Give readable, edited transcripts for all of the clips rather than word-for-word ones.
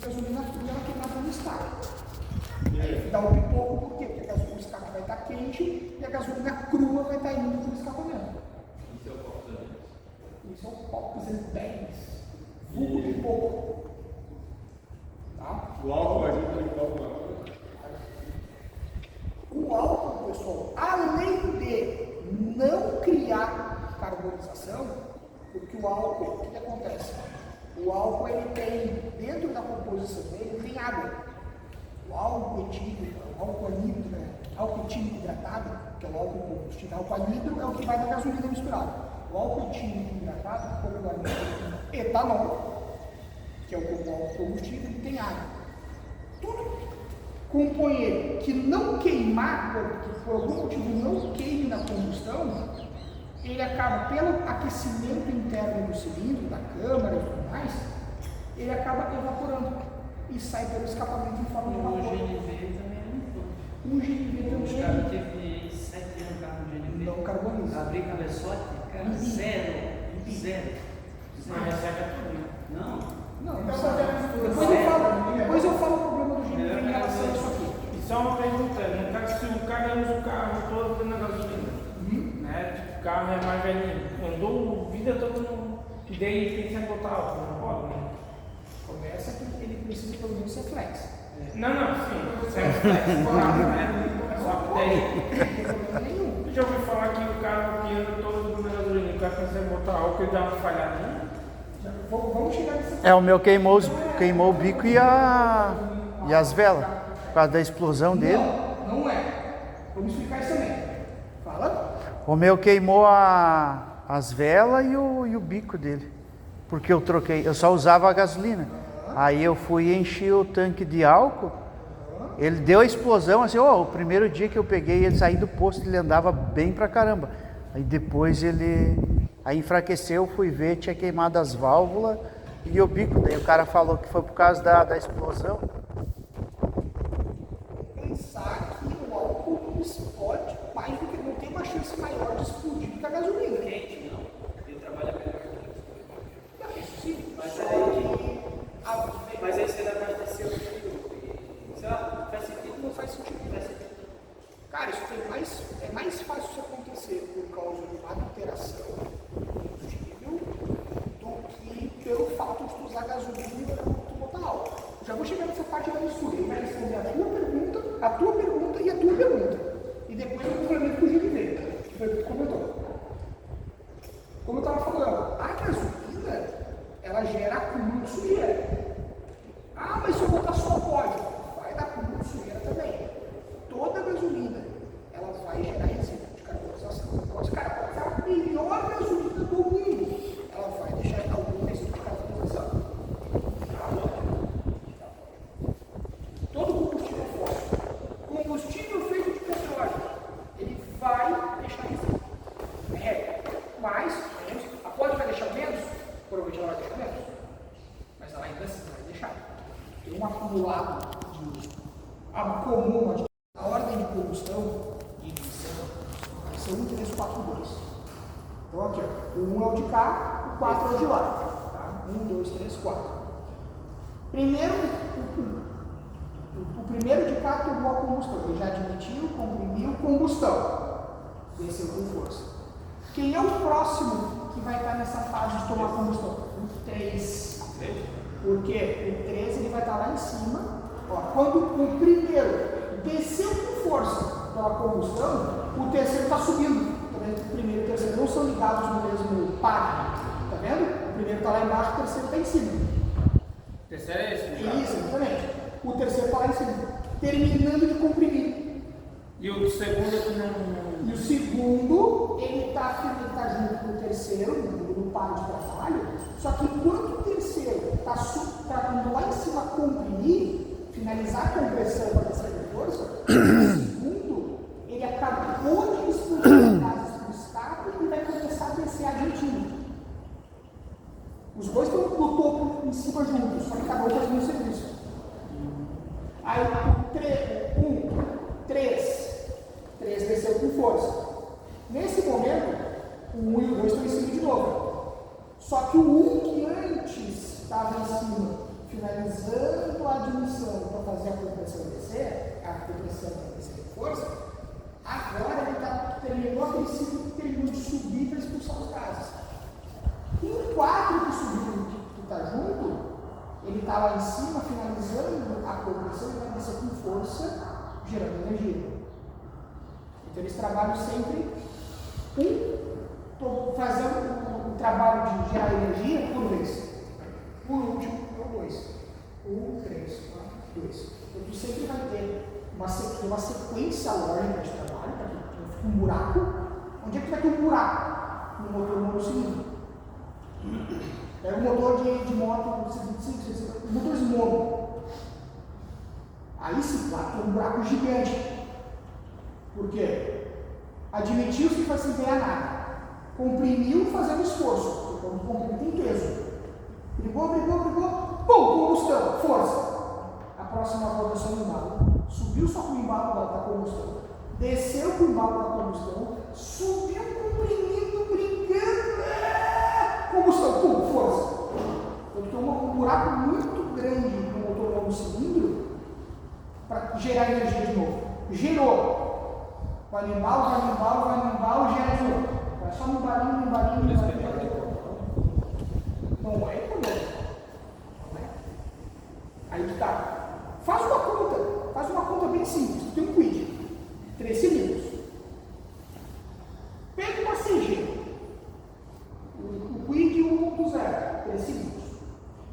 gasolina fria ela queimada no estaque. Aí dá um pipoco, por quê? Porque o escape vai estar quente e a gasolina crua vai estar indo para o escapamento. Isso é o Pops and Pans. Vulgo pipoco. Tá? O álcool ajuda a limpar o mar. O álcool, pessoal, além de não criar carbonização, porque o álcool, o que acontece? O álcool, ele tem, dentro da composição dele, tem água. O álcool etílico, o álcool anidro, né? Álcool etílico hidratado, que é o álcool combustível. O álcool anidro é o que vai na gasolina misturado. O álcool etílico hidratado, como o anidro, etanol, que é o álcool combustível, ele tem água. Tudo companheiro que não queimar, que por algum motivo não queime na combustão, ele acaba, pelo aquecimento interno do cilindro, da câmara e tudo mais, ele acaba evaporando e sai pelo escapamento em forma de vapor. O GNV também é muito. O GNV Os caras também teve 7 anos carro GNV. não carboniza. Abrir cabeçote, cara, zero. Mas seca tudo. Não. Não, Então, depois eu falo o problema do GNV em relação a isso aqui. E só uma pergunta, no caso, se o cara usa o carro todo na gasolina, né? Tipo, o carro é mais velhinho, andou a vida toda no. E daí pensa em botar álcool, não pode, né? Começa que ele precisa pelo menos ser flex. Não, sim, sempre flex, claro, né? Só que daí. Não tem problema nenhum. Eu já ouvi falar que o carro que anda todo na gasolina, o cara pensa em botar álcool e dá uma falhadinha. Vamos chegar nesse É, o meu queimou o bico e as velas, por causa da explosão dele. Não é. Vamos explicar isso também. Fala. O meu queimou as velas e o bico dele, porque eu só usava a gasolina. Aí eu fui e enchi o tanque de álcool, ele deu a explosão, assim, o primeiro dia que eu peguei ele saí do posto, ele andava bem pra caramba. Aí depois aí enfraqueceu, fui ver, tinha queimado as válvulas e o bico. Daí o cara falou que foi por causa da explosão. Pensar que o álcool explode mais do que não tem uma chance maior de explodir do que a gasolina. Quente, não. Ele trabalha melhor. Não, isso sim. Mas aí você vai abastecer o fio. Sei lá, faz sentido? Não faz sentido. Faz sentido. Cara, isso é mais fácil isso acontecer por causa de uma alteração do combustível do que pelo fato de tu usar gasolina e tu botar álcool. Já vou chegar nessa parte da mistura. Ele vai responder a tua pergunta e a tua pergunta. E depois eu complemento com o GNV, que foi o que tu comentou. Como eu estava falando, a gasolina, ela gera acúmulo de sujeira. Ah, mas se eu botar só pode, vai dar acúmulo de sujeira também. Toda gasolina, ela vai gerar resíduo de carbonização. Então, os caras podem usar a melhor gasolina do mundo, ela vai deixar algum resíduo de carbonização. Todo combustível fóssil, combustível feito de petróleo, ele vai deixar resíduo. Mais, menos. A pode vai deixar menos? Provavelmente ela vai deixar menos. Mas ela ainda assim vai deixar. Tem um acumulado de comum. A ordem de combustão e ignição vai ser 1, 3, 4, 2. Então aqui, ó, o 1 é o de cá, o 4 é o de lá. Tá? 1, 2, 3, 4. Primeiro, o primeiro de cá tomou a combustão. Ele já admitiu, comprimiu, combustão. Desceu com força. Quem é o próximo que vai estar nessa fase de tomar combustão? O 3. Por quê? O 3 ele vai estar lá em cima. Ó, quando o primeiro desceu com força pela combustão, o terceiro está subindo. Tá vendo? O primeiro e o terceiro não são ligados no mesmo par. Tá vendo? O primeiro está lá embaixo, o terceiro está em cima. O terceiro é esse, né? Isso, exatamente. O terceiro está lá em cima. Terminando de comprimir. E o segundo é que não. E o segundo, ele está junto com o terceiro, no par de trabalho, só que enquanto o terceiro está indo lá em cima comprimir, finalizar a compressão para descer com força, o segundo, ele acabou de explodir gases do escape e vai começar a descer adiantinho. Os dois estão no topo em cima juntos, só que cada um fazendo o serviço. Aí o 3 desceu com força. Nesse momento, o 1 e o 2 estão em cima de novo. Só que o 1 que antes estava em cima, finalizando a admissão para fazer a compressão descer, a compressão para descer de força, agora ele terminou aquele ciclo que terminou de subir para expulsar os gases. O 4 que subiu, que está junto, ele está lá em cima, finalizando a compressão e vai descer com força, gerando energia. Então eles trabalham sempre fazendo o trabalho de gerar energia por vez. Por último, é o 2. 1, 3, 4, 2. Então tu sempre vai ter uma sequência lógica de trabalho, para que não fique um buraco. Onde é que vai ter um buraco? No motor monocilíndrico. Pega um motor de moto 125, motores mono. Aí sim, claro, tem um buraco gigante. Por quê? Admitiu-se que faz sem ganhar nada. Comprimiu fazendo esforço. Porque quando comprime tem peso. Brigou, pum, combustão, força. A próxima volta só no embalo. Subiu só com o embalo da combustão. Desceu com o embalo da combustão. Subiu comprimindo, brigando. Combustão, pum, força. Então tem um buraco muito grande no motor monocilindro para gerar energia de novo. Gerou. Vai no embalo, gera de novo. Vai só no embalinho. Não é econômico. Não é. Aí que tá. Faz uma conta bem simples. Tu tem um quid, 3 cilindros. Pega uma CG. O quid 1.0, 3 cilindros.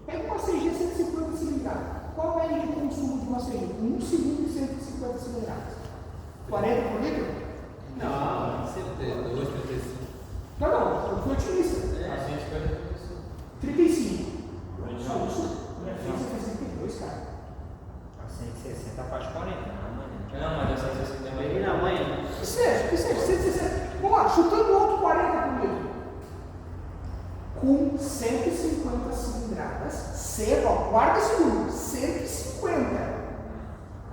Pega uma CG 150 cilindradas. Qual é a média de consumo de uma CG? 1 cilindro e 150 cilindradas. 40 por litro? Não, 72, 35. Não, eu fui otimista. 35. Não. Minha filha fez 32, cara. A 160 faz 40 na manhã. Não, mas a 160 vai vir na manhã. Que seja, 160. Vamos lá, chutando outro 40 por litro. Com 150 cilindradas, guarda esse número, 150.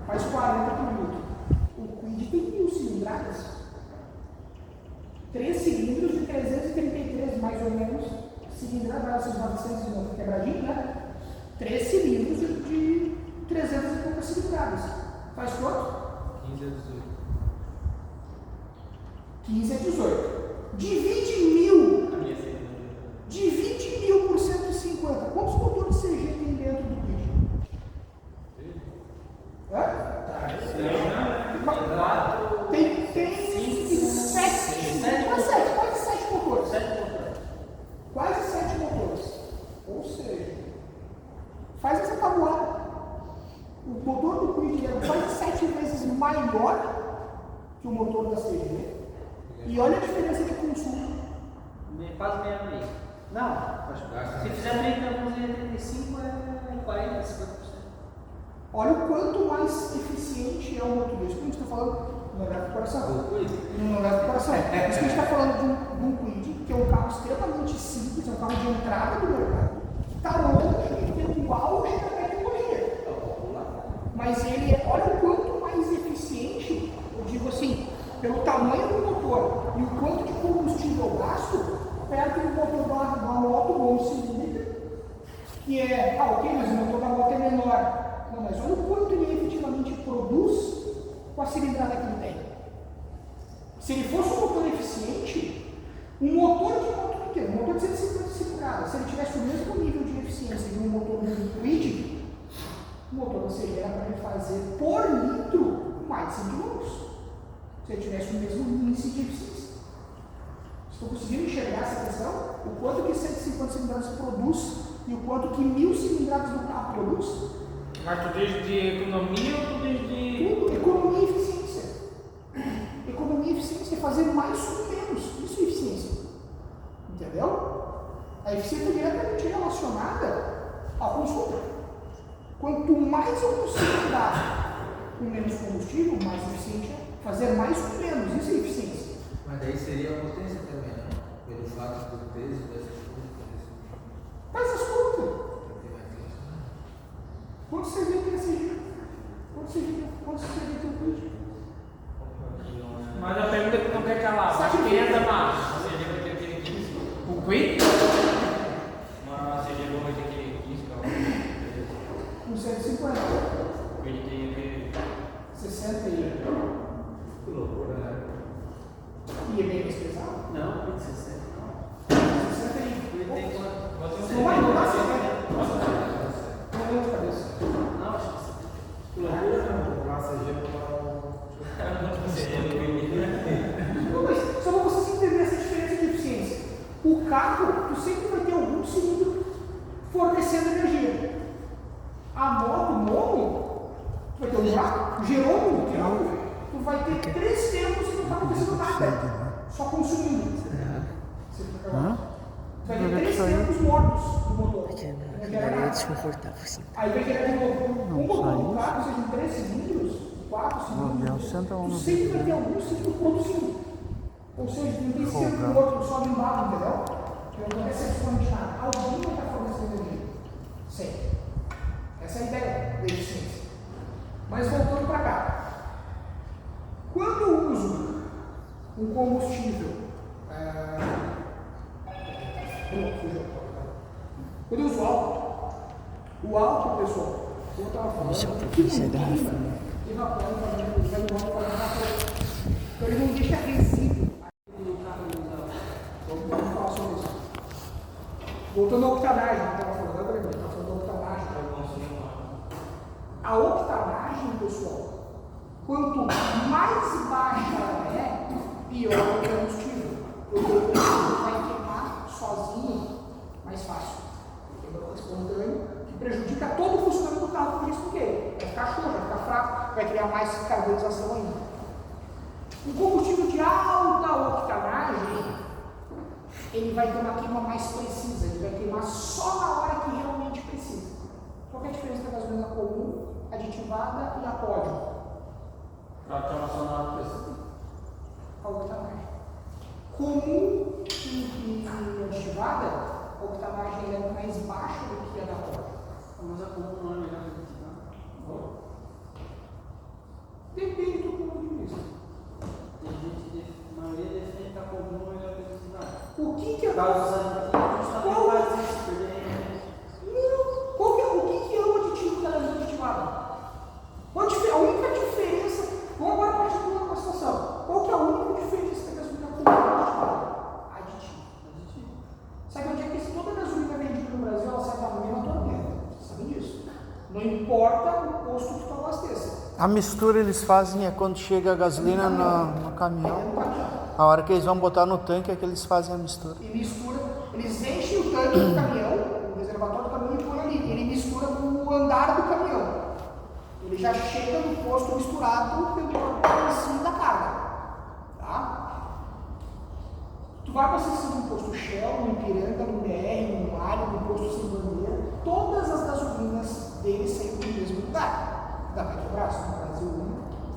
Faz 40 por litro. O Quid tem 1000 cilindradas. 3 cilindros de 333, mais ou menos. Cilindrada, esses 990 quebradinhos, né? 3 cilindros de 350 cilindradas. Faz quanto? 15 a 18. 15 a 18. Divide 1000. A minha segunda. Divide 1000 por 150. Quantos motores CG tem dentro do Quid? Hã? Tem 7. Quase 7 motores. 7 motores. Quase 7 motores. Ou seja, faz essa tabuada. O motor do Quid é quase 7 vezes maior que o motor da CG. E olha a diferença de consumo. Quase meia meia. Não, se fizer 30 por 35 é 40, 50%. Olha o quanto mais eficiente é o motor. Isso que a gente está falando, não leva para o coração. Não leva para o coração. Isso que a gente está falando de um Quid, que é um carro extremamente simples, é um carro de entrada do mercado, que está longe de ter o auge da tecnologia. Mas ele, olha o quanto mais eficiente, eu digo assim, pelo tamanho do motor e o quanto de combustível gasto, perto do motor da moto monocilíndrica, que é, ok, mas o motor da moto é menor. Não, mas olha o quanto ele efetivamente produz com a cilindrada que ele tem. Se ele fosse um motor eficiente, um motor de moto pequeno, um motor de 150 cilindradas, se ele tivesse o mesmo nível de eficiência de um motor de Quid, o motor da CG era para ele fazer por litro mais de 100 km. Se ele tivesse o mesmo índice de eficiência. Estão conseguindo enxergar essa questão? O quanto que 150 cilindradas produz e o quanto que 1000 cilindradas do carro produz? Mas tu diz de economia ou tu diz de... Tudo, economia e eficiência. Economia e eficiência é fazer mais com menos. Isso é eficiência. Entendeu? A eficiência é diretamente relacionada ao consumo. Quanto mais eu consigo dar com menos combustível, mais eficiente é. Fazer mais com menos, isso é eficiência. Mas daí seria a potência também, não? Pelo fato do peso dessas coisas. Faz as contas. Quanto você vê que é CG? Quanto você vê que é o Quid? Mas a pergunta que não quer calar, mas quem anda mais? Seja vai ter aquele 15. O Quid? Uma CG boa vai ter aquele 15 km. O carro, tu sempre vai ter algum cilindro fornecendo energia. A moto, mono, tu vai ter um jato, gerou que não, tu vai ter 3 tempos que não está acontecendo nada, só consumindo. Tu vai ter 3 tempos mortos do motor. É desconfortável, assim. Aí vai querer de novo. Um motor do carro, seja em 3 cilindros, 4 cilindros, tu sempre vai ter algum cilindro produzindo. Ou seja, não tem sempre o outro só no embalo, entendeu? Que não acontece absolutamente nada. Alguém vai estar fornecendo energia. Sempre. Essa é a ideia da eficiência. Mas voltando para cá. Quando eu uso um combustível. Quando eu uso álcool. O álcool, pessoal, como eu estava falando, então ele não deixa resíduo. Vamos falar sobre isso. Voltando à octanagem, eu estava falando da octanagem. A octanagem, pessoal, quanto mais baixa ela é, pior é o combustível. Porque o combustível vai queimar sozinho mais fácil. Queima espontâneo, que prejudica todo o funcionamento do carro, por isso que vai ficar xoxo, vai ficar fraco, vai criar mais carbonização ainda. Um combustível de alta octanagem, ele vai ter uma queima mais precisa, ele vai queimar só na hora que realmente precisa. Qual é a diferença da gasolina comum, aditivada e a pódio? Ela queima só na hora que precisa. A octanagem. Comum e aditivada, a octanagem é mais baixa do que a da pódio. Mas a comum não é melhor que a aditivada? Depende do ponto de vista. Tem gente, a maioria defende que a comum é melhor que a aditivada. O que é Por causa dos aditivos, justamente vai se perder. O que é o aditivo da gasolina aditivada? A única diferença, vamos agora partir de uma situação. Qual que é a única diferença da gasolina comum aditivada? Aditivo. Sabe onde é que toda gasolina vendida no Brasil ela sai da mesma torneira? Vocês sabem disso? Não importa o posto que tu abasteça. A mistura eles fazem é quando chega a gasolina no caminhão. A hora que eles vão botar no tanque é que eles fazem a mistura. E mistura, eles enchem o tanque do caminhão, o reservatório do caminhão e põe ali. Ele mistura no andar do caminhão. Ele já chega no posto misturado pelo cima da carga. Tá? Tu vai abastecer no posto Shell, no Ipiranga, no BR, no Mário, no posto Sem Bandeira, todas as gasolinas deles saem do mesmo lugar. Da Petrobras, no Brasil,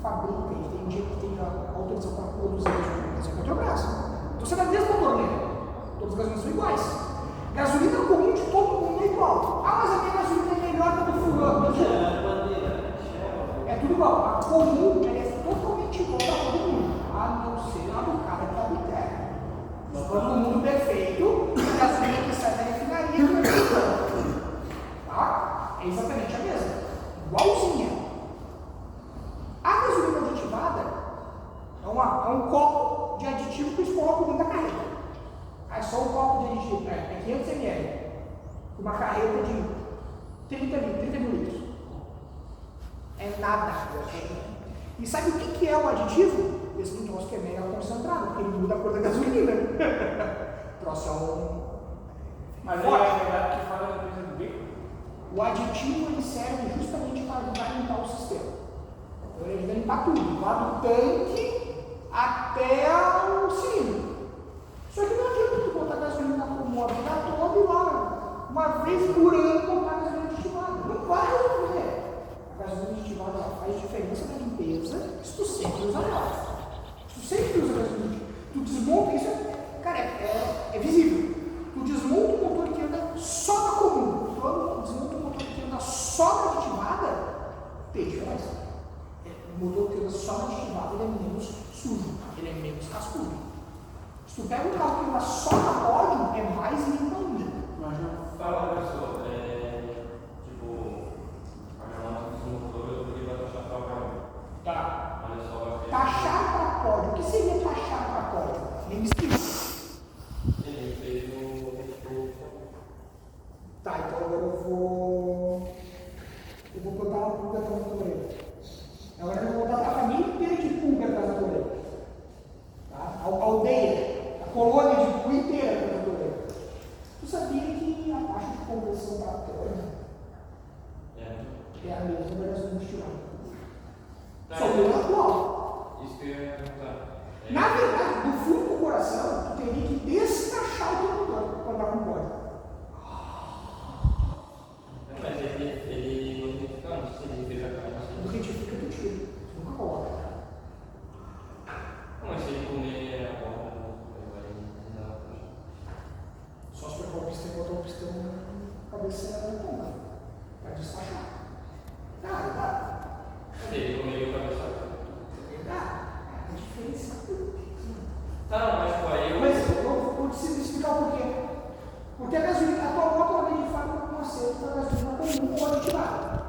fabrica e tem dia que tem a autorização para produzir gasolinas, é a Petrobras. Então você vai na mesma torneira, todas as gasolinas são iguais. Gasolina comum de todo mundo é igual. Ah, mas a minha gasolina é melhor que a do fulano. É tudo igual. A comum é totalmente igual para todo mundo, a não ser a do cara que está no terra. Nós estamos no mundo perfeito, a gasolina que sai da refinaria que vai ficando. Tá? É exatamente a mesma. Igualzinha. A gasolina aditivada é um copo de aditivo que eles colocam dentro da carreta. É só um copo de aditivo, é 500 ml. Uma carreta de 30 mil litros. É nada. E sabe o que é o aditivo? Esse troço que é mega concentrado, porque ele muda a cor da gasolina. O troço é um. Mas é verdade que fala da coisa do bico? O aditivo ele serve justamente para ajudar a limpar o sistema. Então ele ajuda a limpar tudo, lá do tanque até o cilindro. Só que não adianta tu botar gasolina comum a vida toda e lá, uma vez por ano, botar gasolina aditivada. Não vai resolver. A gasolina aditivada faz diferença na limpeza se tu sempre usa ela. Se tu sempre usa gasolina, tu desmonta isso, cara, é visível. Tu desmonta o motor que anda só na comum. Tu desmonta o motor que anda só na aditivada, tem diferença. O motor que anda só na aditivada ele é menos sujo, ele é menos cascudo. Se tu pega um carro que anda só na pódio, é mais limpo ainda. Fala, pessoal, tipo, a minha moto do motor eu poderia taxar para o carro. Tá. Olha só, Taxar para pódio. O que seria taxar para pódio? Nem me explica. ele fez o. Tá, então agora eu vou botar uma pulga atrás da orelha. Agora eu vou botar a família inteira de pulga atrás da orelha. Tá? A aldeia, a colônia de pulga inteira atrás da orelha. beleza, da gasolina destilada. Tá, Só o atual. Isso que eu ia perguntar. Na verdade, do fundo do coração, tu teria que descaixar o teu motor para andar com borda. Mas ele não fica onde? Se ele fez a carne, Do retifica, tu tira. Tu nunca coloca. não, mas se ele comer a borda, não dá pra. Só se for o pistão e botar o pistão na cabeça da ponta. Para destachar. Dá. Se ele comer o cabeçalho. Dá. É a diferença. Tá, não, mas pô, aí eu. Mas eu vou te explicar o porquê. Porque a gasolina, a tua moto ela vem de fábrica com acerto para a gasolina comum ou aditivada.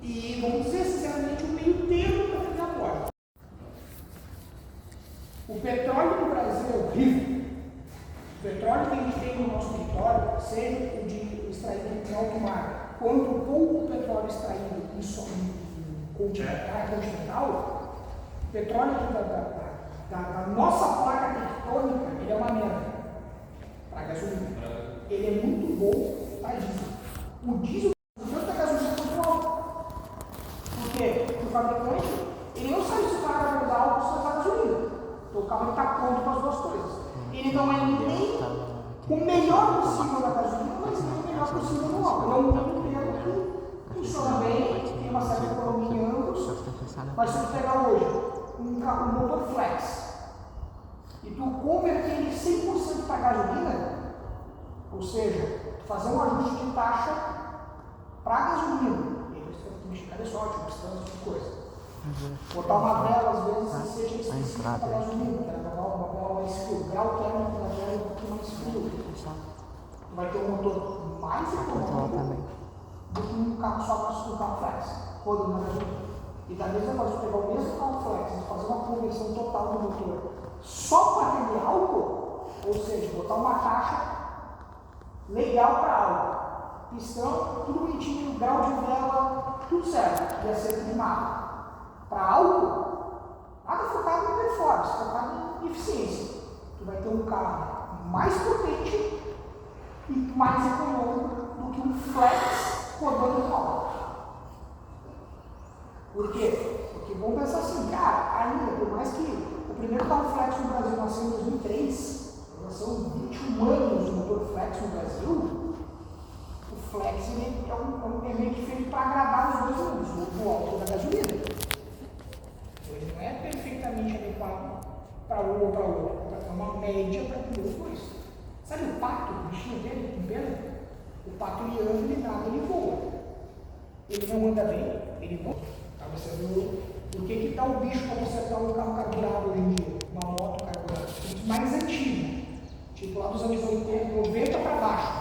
E vamos dizer sinceramente o meio termo para fazer a moto. O petróleo no Brasil é horrível. O petróleo que a gente tem no nosso território, seja o de extraído em alto mar, quanto o pouco petróleo extraído em continental, o petróleo da nossa placa tectônica, ele é uma merda para gasolina. Ele é muito bom para diesel. O diesel, o preço da gasolina é muito alto. Por quê? Porque o fabricante, ele não sabe se o carro vai usar álcool ou se vai usar gasolina. Então o carro está pronto para as duas coisas. Ele não é nem o melhor possível na gasolina, mas nem o melhor possível no álcool. É um meio termo que funciona bem, tem uma certa economia em ambos. Mas se tu pegar hoje um motor flex e tu converter ele 100% para gasolina, ou seja, fazer um ajuste de taxa para gasolina, e aí você tem que mexer cabeçote, pistão, esse tipo de coisa. Botar uma vela, às vezes, seja específica para gasolina, que é uma vela mais frio, o grau térmico da vela é um pouquinho mais frio. Tu vai ter um motor mais econômico do que um carro só com carro flex, rodando na gasolina. E da mesma forma, se pegar o mesmo carro flex e fazer uma conversão total do motor só para aquele álcool, ou seja, botar uma caixa legal para álcool, pistão, tudo bonitinho, grau de vela, tudo certo, e acerto de marca. Para álcool, nada focado em performance, focado em eficiência. Tu vai ter um carro mais potente e mais econômico do que um flex rodando no álcool. Por quê? Porque vamos pensar assim, cara, ainda, por mais que o primeiro carro flex no Brasil nasceu em 2003, já são 21 anos de motor flex no Brasil, o flex ele é meio que feito para agradar os dois mundos, o álcool da gasolina. Ele não é perfeitamente adequado para um ou para outro, é uma média para entender os dois. Sabe o pato, o bichinho dele, com pena? O pato ele anda, ele nada, ele voa. Ele não anda bem, ele não. Tá, você viu por que dá o bicho para você dar um carro carburado hoje em dia? Uma moto carburada. Mais antigo, tipo lá dos anos 80, 90 para baixo.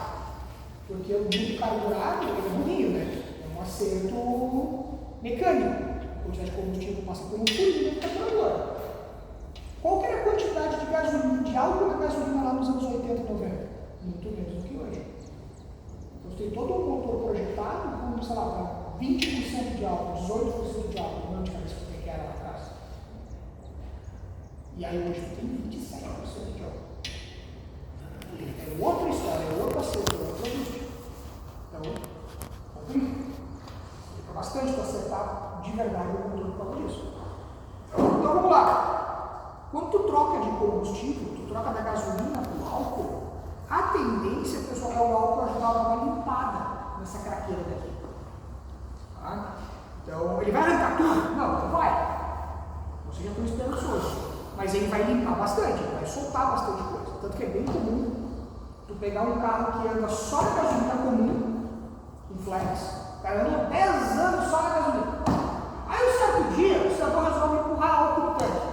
Porque o bicho carburado ele é burrinho, né? É um acerto mecânico. A quantidade de combustível passa por um furinho do carburador. Qual que era a quantidade de gasolina, de álcool na gasolina lá nos anos 80 e 90? Muito menos do que hoje. Então você tem todo um motor projetado com, sei lá, 20% de álcool, 18% de álcool, não de cabeça que era lá atrás. E aí hoje tem 27% de álcool. É outra história, é outro acerto, é outro ajuste. Então, complica. Fica bastante para acertar de verdade o motor por causa disso. Então vamos lá. Quando tu troca de combustível, tu troca da gasolina para o álcool, a tendência, pessoal, é o álcool ajudar a dar uma limpada nessa craqueira daqui. Tá? Então, ele vai arrancar tudo? Não, não vai. Você já foi esperançoso. Mas ele vai limpar bastante, ele vai soltar bastante coisa. Tanto que é bem comum tu pegar um carro que anda só na gasolina comum, em flex. O cara andou 10 anos só na gasolina. Aí, um certo dia, o senador resolve empurrar álcool no tanque.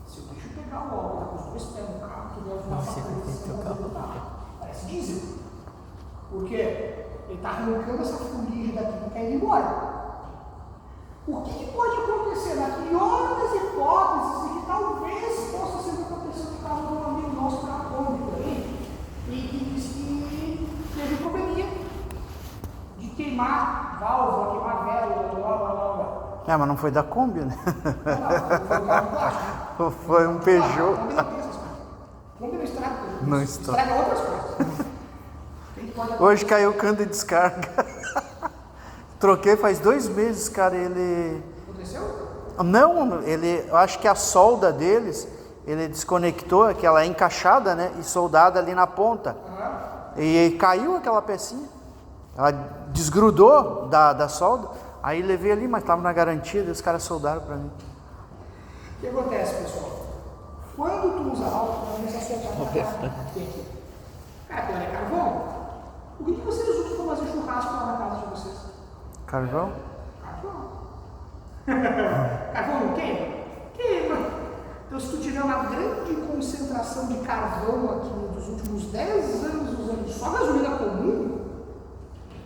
Se o bicho pegar o álcool com os dois pés no carro, tu vai fumar pra carro. Parece diesel. Por quê? Ele está arrancando essa fuligem daqui para cair embora. O que pode acontecer na pior das hipóteses e que talvez possa ser o que aconteceu no carro de um amigo nosso na Kombi aí, e que disse que teve um probleminha de queimar válvula, queimar vela, blá blá blá blá. É, mas não foi da Kombi, né? Não, foi um carro plástico. Foi um Peugeot. Kombi não tem essas coisas. Kombi não estraga coisas. Não estraga. Estraga outras coisas. Hoje caiu o cano de descarga. Troquei faz 2 meses, cara, ele... Aconteceu? Não, eu acho que a solda deles, ele desconectou, aquela encaixada, né, e soldada ali na ponta. E caiu aquela pecinha. Ela desgrudou da solda. Aí levei ali, mas estava na garantia, os caras soldaram para mim. O que acontece, pessoal? Quando tu usa álcool, vai começar a soltar na casa. Cara, aquilo é carvão. O que vocês usam para fazer churrasco lá na casa de vocês? Carvão? Carvão. Carvão não queima? Queima. Então, se tu tiver uma grande concentração de carvão aqui nos últimos 10 anos usando só gasolina comum,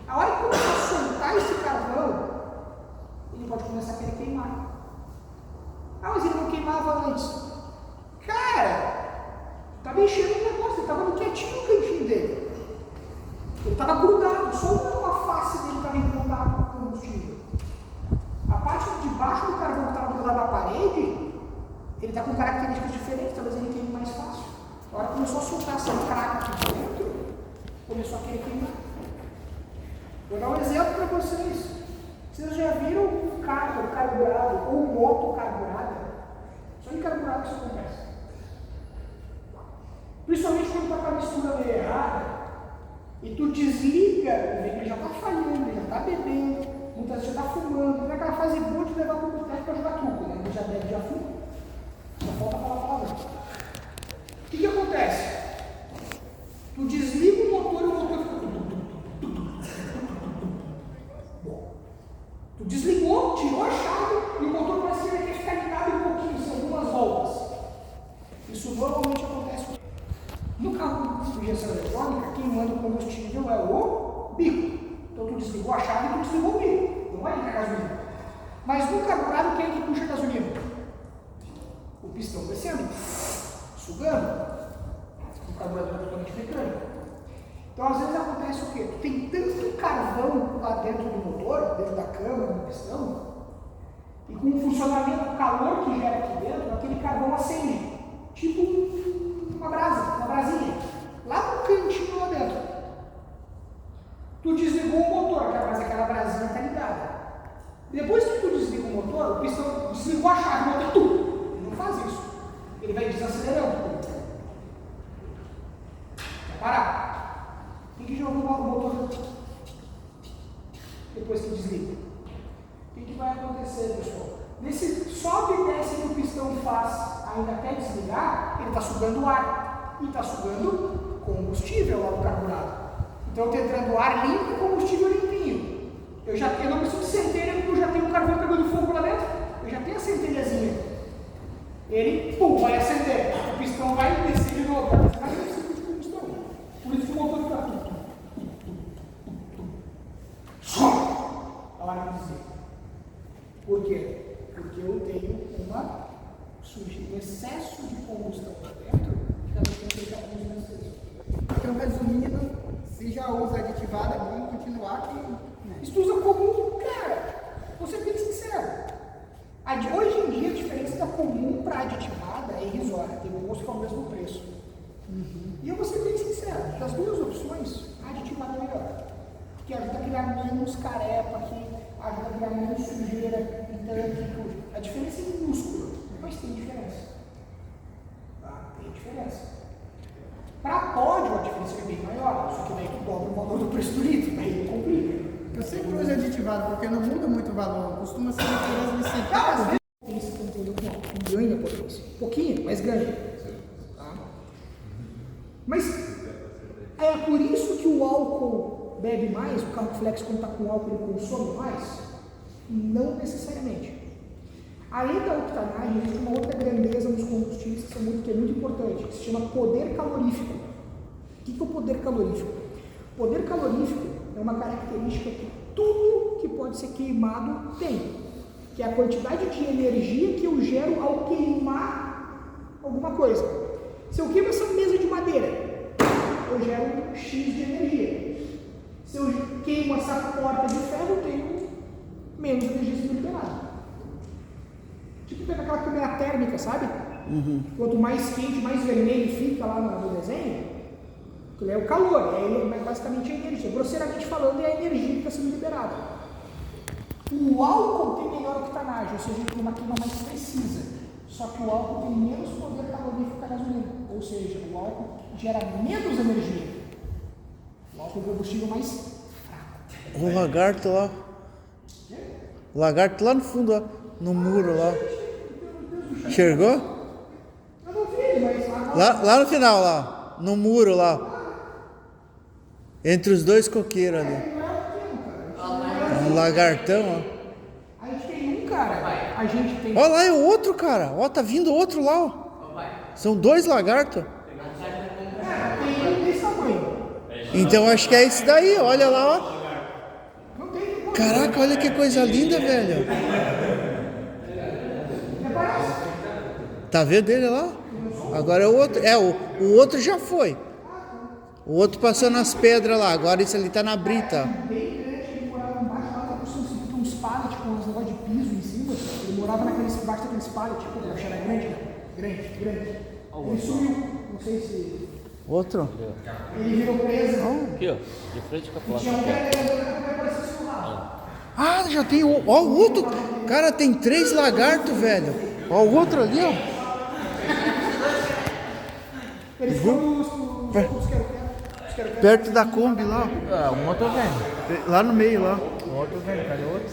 a hora que começar a soltar esse carvão, ele pode começar a querer queimar. Ah, mas ele não queimava antes. Cara, estava enchendo o negócio, ele estava quietinho no cantinho dele. Ele estava grudado, só uma face dele estava em contato com o combustível. A parte de baixo do carvão que estava grudado na parede, ele está com características diferentes, talvez ele queime mais fácil. A hora que começou a soltar essa craca aqui dentro, começou a querer queimar. Vou dar um exemplo para vocês. Vocês já viram um carro carburado ou moto carburada? Só em carburado isso acontece. Principalmente quando está com a mistura meio errada e tu desliga, o veículo já está falhando, ele já está bebendo, muitas vezes já está fumando, não é aquela fase boa de levar para o boteco para jogar truco, né? Ele já bebe, já fuma. Só falta falar palavrão. O que acontece? Tu desliga o motor e o motor fica... Tu desligou, tirou a chave e o motor parece que ele quer ficar ligado um pouquinho, são algumas voltas. Isso normalmente acontece no carro de injeção eletrônica. Quem manda o combustível é o bico. Então tu desligou a chave e tu desligou o bico. Não vai entrar gasolina. Mas no carburado, quem é que puxa a gasolina? O pistão descendo, sugando. O carburador é totalmente mecânico. Então, às vezes acontece o quê? Tu tem tanto carvão lá dentro do motor, dentro da câmara, no pistão, e com o funcionamento, o calor que gera aqui dentro, aquele carvão acende. Tipo uma brasa, uma brasinha. Lá no cantinho lá dentro. Tu desligou o motor, mas aquela brasinha está ligada. Depois que tu desliga o motor, o pistão desligou a chave, o motor, ele não faz isso. Ele vai desacelerando. Vai parar. Quem que jogou o motor depois que desliga? O que vai acontecer, pessoal? Nesse sobe e desce que o pistão faz ainda até desligar, ele está sugando ar e está sugando combustível lá no carburado. Então está entrando ar limpo e combustível limpinho. Eu não preciso de centelha porque eu já tenho o carvão pegando fogo lá dentro. Eu já tenho a centelhazinha. Ele, pum, vai acender. O pistão vai descer de novo. Vai descer de combustão. Por isso que o motor fica tudo. A hora de dizer. Por quê? Porque eu tenho um excesso de combustão lá dentro que está deixando ele ficar com os meus. Então, resumindo, se já usa aditivada, vamos continuar que... Se tu usa comum, cara, vou ser bem sincero. Hoje em dia, a diferença da comum para aditivada é irrisória. Tem gosto que é o mesmo preço. E eu vou ser bem sincero, das duas opções, a aditivada é melhor. Porque ajuda a criar menos carepa aqui, ajuda a criar menos sujeira em tanque e tudo. A diferença é minúscula, mas tem diferença. Tá? Tem diferença. Para pódio, a diferença é bem maior, só que daí tu dobra o valor do preço do litro, daí complica. Eu sempre uso aditivado porque não muda muito o valor, costuma ser diferença de centavos. Tem esse conteúdo que ganha potência, um pouquinho, mas ganha. Tá? Mas é por isso que o álcool bebe mais, o carro flex quando está com álcool ele consome mais? Não necessariamente. Além da octanagem, existe uma outra grandeza nos combustíveis que é muito importante, que se chama poder calorífico. O que é o poder calorífico? O poder calorífico é uma característica que tudo que pode ser queimado tem, que é a quantidade de energia que eu gero ao queimar alguma coisa. Se eu queimo essa mesa de madeira, eu gero X de energia. Se eu queimo essa porta de ferro, eu tenho menos energia sendo liberada. Tipo pega aquela câmera térmica, sabe? Quanto mais quente, mais vermelho fica lá no desenho, é o calor, basicamente a energia. Grosseiramente falando, é a energia que está sendo liberada. O álcool tem melhor octanagem, ou seja, ele tem uma queima mais precisa. Só que o álcool tem menos poder calorífico que a gasolina. Ou seja, o álcool gera menos energia. O álcool é o combustível mais fraco. O lagarto lá. O lagarto lá no fundo, ó, no muro lá. Enxergou? Eu não vi, mas agora... Lá no final, lá. No muro lá. Entre os dois coqueiros ali. Um lagartão, ó. A gente tem um, cara. A gente tem... Olha lá, é o outro, cara. Ó, tá vindo outro lá, ó. São dois lagartos. Tem um desse tamanho. Então acho que é esse daí, olha lá, ó. Não tem... Caraca, olha que coisa linda, velho. Tá vendo ele lá? Agora é o outro. É, o outro já foi. O outro passou nas pedras lá. Agora esse ali tá na brita. Bem grande, ele morava embaixo lá, tá com uns pallets com uns negócios de piso em cima. Ele morava embaixo daqueles pallets, tipo, eu achei era grande, né? Grande. Ele sumiu, não sei se... Outro? Ele virou preso. Aqui, ó. De frente com a placa. Tinha um que era grande, que parecia surrado. Ah, já tem o. Ó, o outro. Cara, tem 3 lagartos, velho. Ó, o outro ali, ó. Eles foram os quero. Perto da Kombi lá. Ah, um outro vendo. Lá no meio lá. Um outro vendo. Cadê o outro?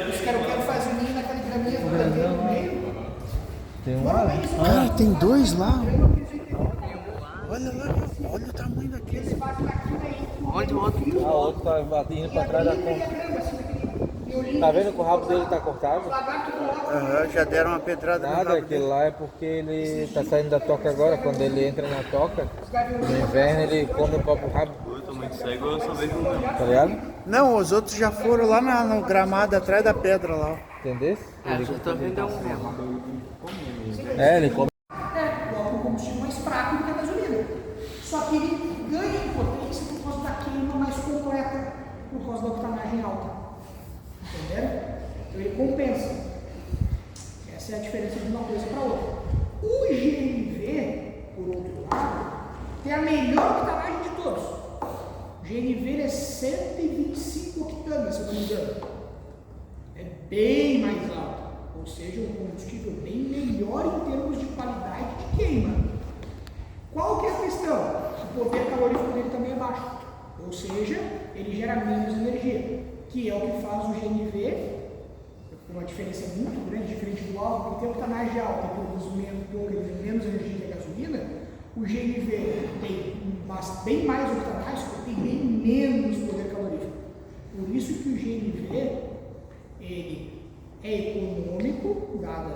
Os quero faz ninho naquele graminha no meio. Tem um lá. Cara, tem 2 lá. Olha lá, olha o tamanho daquele. Onde o outro? Ah, o outro tá indo pra trás da conta. Tá vendo que o rabo dele tá cortado? Aham, já deram uma pedrada no Nada, rabo aquele dele. lá é porque ele tá saindo da toca agora. Quando ele entra na toca, no inverno ele come o próprio rabo. Eu tô muito cego, eu só vejo um. Tá ligado? Não, os outros já foram lá no gramado atrás da pedra lá. Entendeu? Eu tô vendo um. É, ele come. O álcool é um combustível mais fraco do que a gasolina. Só que ele ganha em potência por causa da queima mais completa, por causa da octanagem alta. Entenderam? Então ele compensa. Essa é a diferença de uma coisa para outra. O GNV, por outro lado, tem a melhor octanagem de todos. O GNV é 125 octanas, se eu não me engano. É bem mais alto. Ou seja, um combustível bem melhor em termos de qualidade de queima. Qual que é a questão? O poder calorífico dele também é baixo. Ou seja, ele gera menos energia, que é o que faz o GNV, com uma diferença muito grande, diferente do álcool, que tem octanagem alta e produz menos energia que a gasolina. O GNV tem bem mais octanagem, tem bem menos poder calorífico. Por isso que o GNV, ele é econômico, dado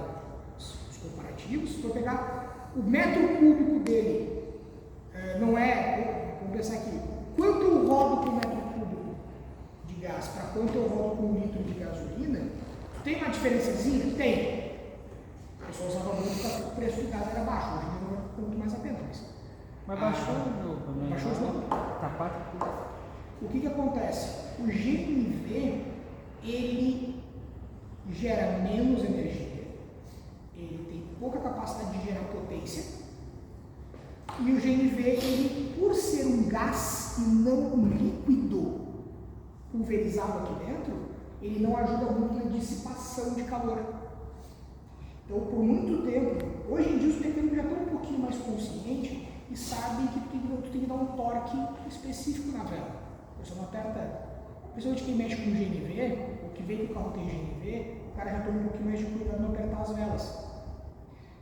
os comparativos. Se for pegar o metro cúbico dele, não é, vamos pensar aqui, quanto eu rodo com metro cúbico de gás para quanto eu rodo com 1 litro de gasolina, tem uma diferençazinha? Tem. O pessoal usava muito porque o preço do gás era baixo, hoje não é muito mais a pena. Mas baixou o jogo, né? Baixou os valores. Tá 4. O que acontece? O GNV, ele gera menos energia, ele tem pouca capacidade de gerar potência, e o GNV, ele, por ser um gás e não um líquido pulverizado aqui dentro, ele não ajuda muito na dissipação de calor. Então, por muito tempo, hoje em dia os mecânicos já estão um pouquinho mais conscientes e sabem que tu tem que dar um torque específico na vela. Você não aperta, principalmente quem mexe com GNV, ou que vê que o carro tem GNV, o cara já toma um pouquinho mais de cuidado de não apertar as velas.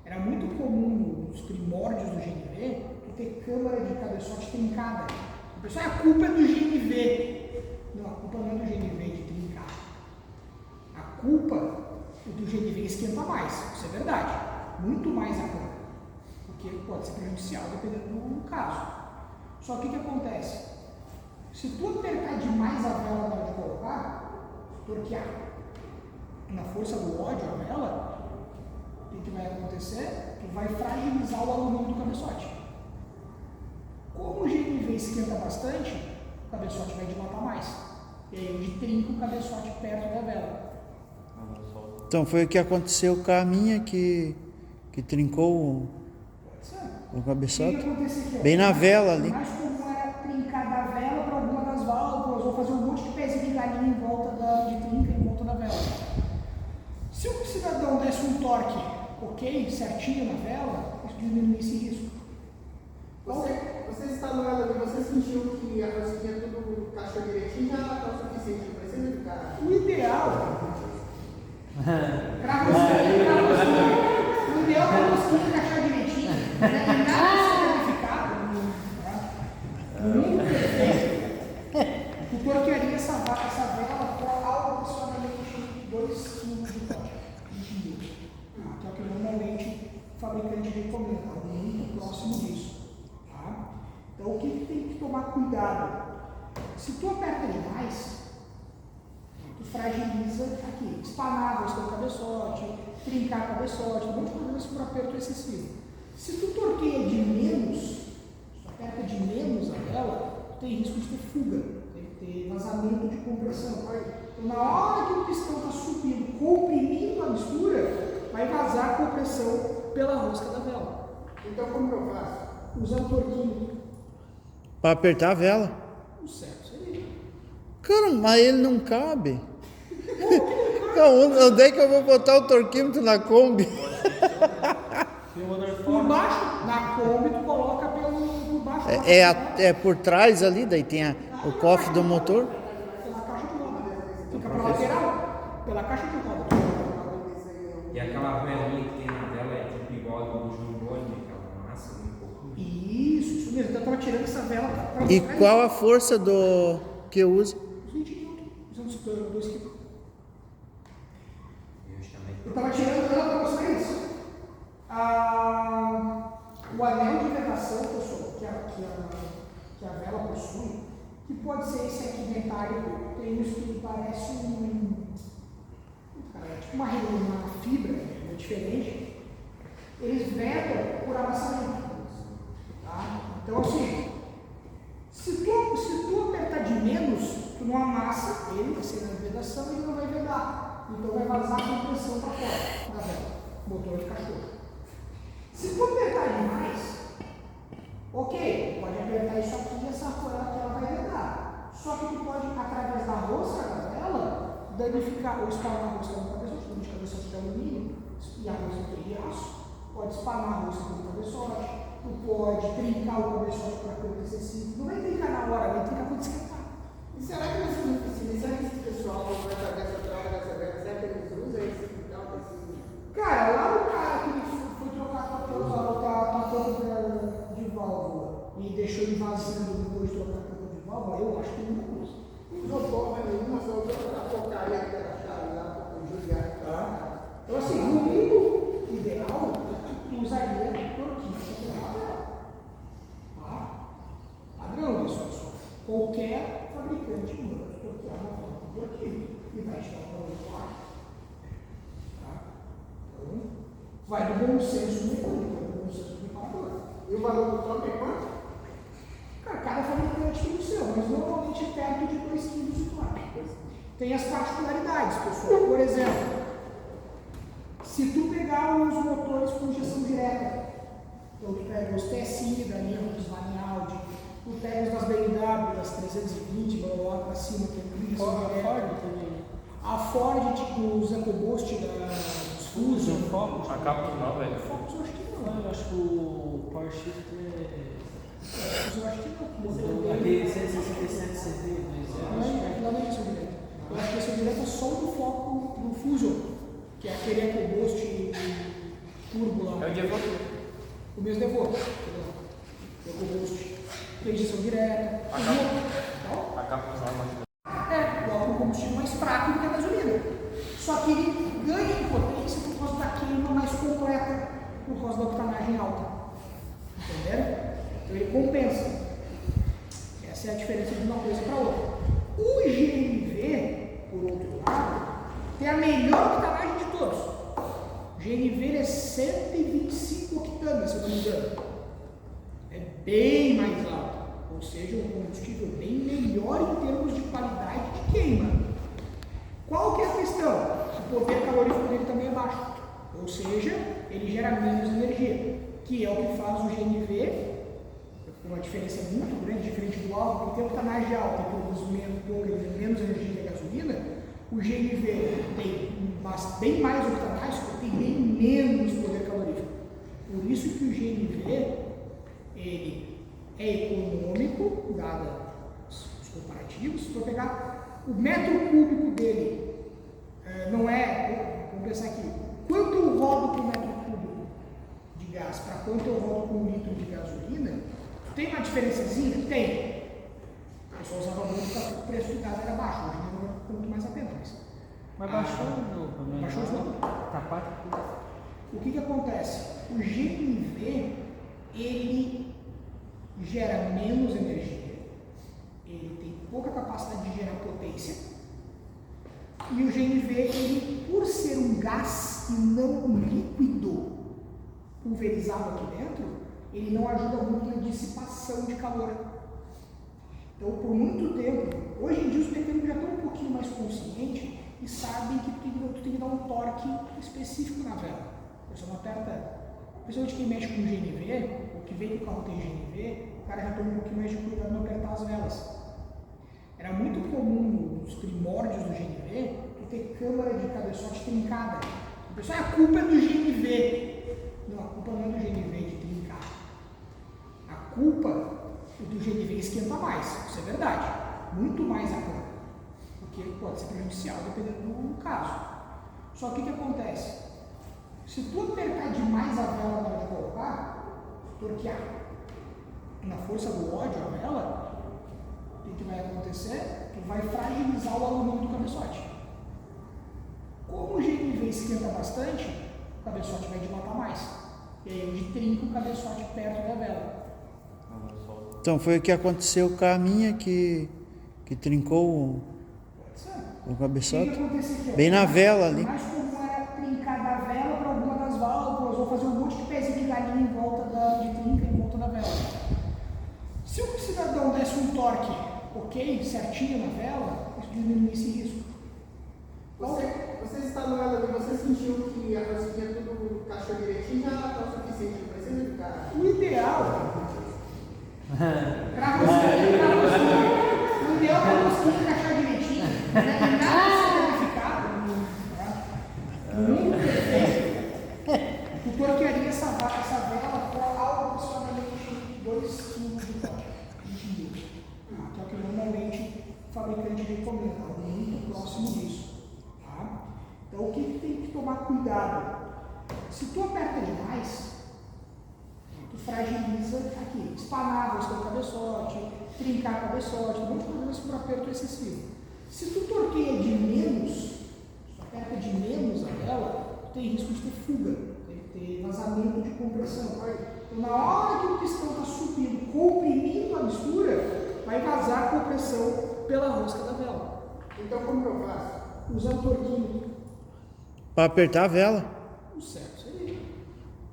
Era muito comum nos primórdios do GNV tu ter câmara de cabeçote trincada. O pessoal, a culpa é do GNV. Não, a culpa não é do GNV de trincar. A culpa é do GNV esquenta mais, isso é verdade. Muito mais a câmara. Porque pode ser prejudicial dependendo do caso. Só que o que acontece? Se tu apertar demais a vela na hora de colocar, torquear na força do ódio a vela, o que vai acontecer? Tu vai fragilizar o alumínio do cabeçote. Como o GNV esquenta bastante, o cabeçote vai dilatar mais. E aí ele trinca o cabeçote perto da vela. Então foi o que aconteceu com a minha que trincou o cabeçote. O que aconteceu? Bem na vela ali. Mais comum era trincar da vela para alguma das válvulas ou fazer um monte de pezinho de galinha em volta Se o cidadão desse um torque, ok, certinho na vela, isso diminui esse risco. Você instalou ela ali, você sentiu que a rosquinha tudo encaixou direitinho, já está o suficiente, não precisa ficar. O ideal para a rosquinha encaixar direitinho, não tem nada de ser verificado. No mundo perfeito, tu torquearia essa vela para algo aproximadamente 2 kg de torque. Que é o que normalmente o fabricante recomenda, algo muito próximo disso. Tá? Então o que tem que tomar cuidado? Se tu aperta demais, tu fragiliza aqui, espanar o teu cabeçote, trincar o cabeçote, um monte de problemas por aperto excessivo. Se tu torqueia de menos, se tu aperta de menos a vela, tu tem risco de ter fuga, tem que ter vazamento de compressão. Então, na hora que o pistão está subindo, comprimindo a mistura, vai vazar a compressão pela rosca da vela. Então como que eu faço? Usando o torquinho. Para apertar a vela. O certo seria. Cara, mas ele não cabe. Onde é que eu vou botar o torquímetro na Kombi? Por baixo, na Kombi, tu coloca por baixo. É por trás ali, daí tem o cofre do motor. Pela caixa de roda. Fica pela lateral. Pela caixa de roda. E aquela velinha que tem na vela é tipo igual a do jambone, aquela massa, um pouco. Isso mesmo. Então eu estava tirando essa vela para E qual a força do que eu uso? 20 kg. Usando 2 kg. Justamente. Eu estava tirando ela para vocês. O anel de vedação, pessoal, que a vela possui, que pode ser esse aqui metálico, tem uns que parece tipo uma fibra, é diferente. Eles vedam por amassamento. Tá? Então, assim, se tu apertar de menos, tu não amassa ele, vai ser na vedação e ele não vai vedar. Então vai vazar a compressão para fora da vela, motor de cachorro. Se tu apertar demais, ok, pode apertar isso aqui e essa furada que ela vai vedar. Só que tu pode, através da rosca da vela, danificar ou espanar a rosca do cabeçote, tem de cabeçote de alumínio e a rosca de aço, pode espanar a rosca do cabeçote, tu pode trincar o cabeçote para aperto excessivo. Não vai trincar na hora, vai trincar quando esquentar. E será que nessa oficina, será que esse pessoal vai fazer essa troca dessa vela? Será que eles usam esse tal desse? Cara, lá o cara que foi trocar a tampa de válvula e deixou ele vazando depois de trocar a tampa de válvula, eu acho que ele não usa. Não usou porra nenhuma, só usou para focar e aquela chave lá para judiar. Tá? Então, assim, no mundo ideal, tu usaria torquinho para trocar a vela. Tá? Padrão isso, pessoal. Qualquer fabricante manda torquear uma vela com torquinho e vai te dar um valor claro. Tá? Então, vai do bom senso mecânico, vai do bom senso do reparador. E o valor do toque é quanto? Cara, cada fabricante tem o seu, mas normalmente é perto de 2 kg de torque. Tem as particularidades, pessoal. Por exemplo, se tu pegar os motores com injeção direta, então tu pega os TSI da linha Volkswagen Audi, tu pega os das BMW, das 320, lá para cima, que é injeção direta. A Ford, tipo, os EcoBoost dos Fusion. A capa nova é. Focus eu acho que não. Eu acho que o Power Shift Eu acho que não. aquele 167 CV, Não é injeção direta. Eu acho que a injeção direta é só do foco do Fusion, que é aquele EcoBoost turbo lá. É o Devoto. O mesmo Devoto. EcoBoost. Tem injeção direta. A capa nova. É, o combustível mais fraco do que a gasolina. Só que ele ganha em potência por causa da queima mais completa, por causa da octanagem alta. Entenderam? Então ele compensa. Essa é a diferença de uma coisa para outra. O GNV, por outro lado, tem a melhor octanagem de todos. O GNV ele é 125 octanas, se eu não me engano. É bem mais alto. Ou seja, um combustível bem melhor em termos de qualidade de queima. Qual que é a questão? O poder calorífico dele também é baixo. Ou seja, ele gera menos energia, que é o que faz o GNV, com uma diferença muito grande, diferente do álcool, que tem octanagem alta e produz menos energia que a gasolina. O GNV tem bem mais octanáis, tem bem menos poder calorífico. Por isso que o GNV ele é econômico, dado os comparativos. Se for pegar o metro cúbico dele, não é, vamos pensar aqui, quanto eu rodo por metro cúbico de gás para quanto eu rodo por um litro de gasolina, tem uma diferençazinha? Tem. Eu só usava muito porque o preço do gás era baixo, hoje não é muito mais a pena. Mas baixou o Baixou os valores. Tá 4 quilos. O que acontece? O GNV, ele gera menos energia, ele tem pouca capacidade de gerar potência, e o GNV, ele, por ser um gás e não um líquido pulverizado aqui dentro, ele não ajuda muito na dissipação de calor. Então, por muito tempo, hoje em dia os mecânicos já estão um pouquinho mais conscientes e sabem que tu tem que dar um torque específico na vela. Você não aperta, principalmente quem mexe com GNV, ou que vê que o carro tem GNV, o cara já toma um pouquinho mais de cuidado não apertar as velas. Era muito comum nos primórdios do GNV tu ter câmara de cabeçote trincada. O pessoal, a culpa é do GNV. Não, a culpa não é do GNV de trincar. A culpa do GNV esquenta mais, isso é verdade. Muito mais a câmara. Porque pode ser prejudicial dependendo do caso. Só que o que acontece? Se tu apertar demais a vela na hora de colocar, torquear na força do ódio a vela, o que vai acontecer? Tu vai fragilizar o alumínio do cabeçote. Como o GNV esquenta bastante, o cabeçote vai dilatar mais. E aí ele trinca o cabeçote perto da vela. Então foi o que aconteceu com a minha que trincou o cabeçote. Bem na vela ali. Mais comum era trincar da vela para alguma das válvulas, ou fazer um monte de pezinho de galinha em volta de trinca em volta da vela. Se o cidadão desse um torque ok, certinho na vela, isso diminuísse risco. Você instalou ela ali, você sentiu que a rosquinha tudo encaixou direitinho, já está o suficiente, não precisa de ficar. O ideal para você encaixar direitinho, não é nada simplificado, muito perfeito. Tu torquearia essa vela com algo aproximadamente 2 kg de torque, 20 mil. Que é o que normalmente o fabricante recomenda, muito próximo disso. Tá? Então o que tem que tomar cuidado? Se tu aperta demais, tu fragiliza aqui, espanar a rosca do cabeçote, trincar o cabeçote, muitos problemas por aperto excessivo. Se tu torqueia de menos, se tu aperta de menos a vela, tu tem risco de ter fuga, de ter vazamento de compressão. Então, na hora que o pistão está subindo, comprimindo a mistura, vai vazar a compressão pela rosca da vela. Então, como que eu faço? Usando torquinho. Para apertar a vela. O certo seria.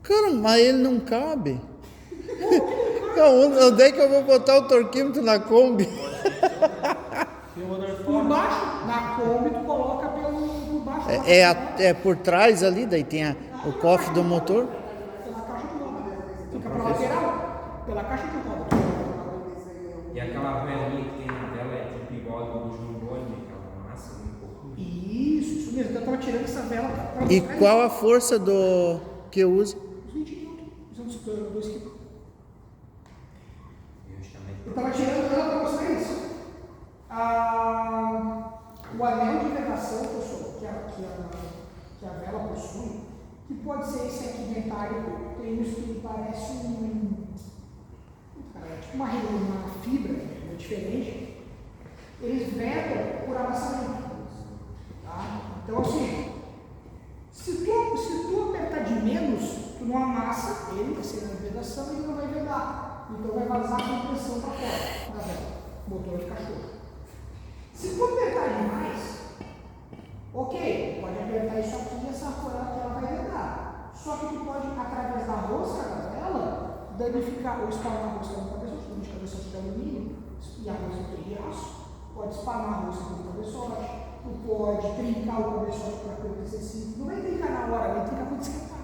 Cara, mas ele não cabe. Onde é que eu vou botar o torquímetro na Kombi? Por baixo, na Kombi, tu coloca por baixo. É por trás ali, daí tem o cofre do motor. Pela caixa de roda. Fica para lateral. Pela caixa de roda. E aquela velinha que tem na vela é tipo igual a do Jungone, aquela massa um pouco. Isso mesmo. Então eu estava tirando essa vela para E qual a força do que eu uso? Os 20 minutos. Usando 2 kg. Eu Eu estava tirando ela para vocês. O anel de vedação que a vela possui, que pode ser esse aqui metálico, tem uns que parece tipo uma fibra, é diferente. Eles vedam por amassamento. Tá? Então assim, se tu apertar de menos, tu não amassa ele, vai ser uma vedação e ele não vai vedar. Então vai vazar a compressão para fora da vela. O motor vai ficar xoxo. Se tu apertar demais, ok, pode apertar isso aqui e essa fora que ela vai vedar. Só que tu pode, através da rosca da vela, danificar ou espanar a rosca no cabeçote, de cabeçote de alumínio, e a rosca tem de aço, pode espanar a rosca no cabeçote, tu pode trincar o cabeçote para aperto excessivo. Não vai trincar na hora, vai trincar quando esquentar.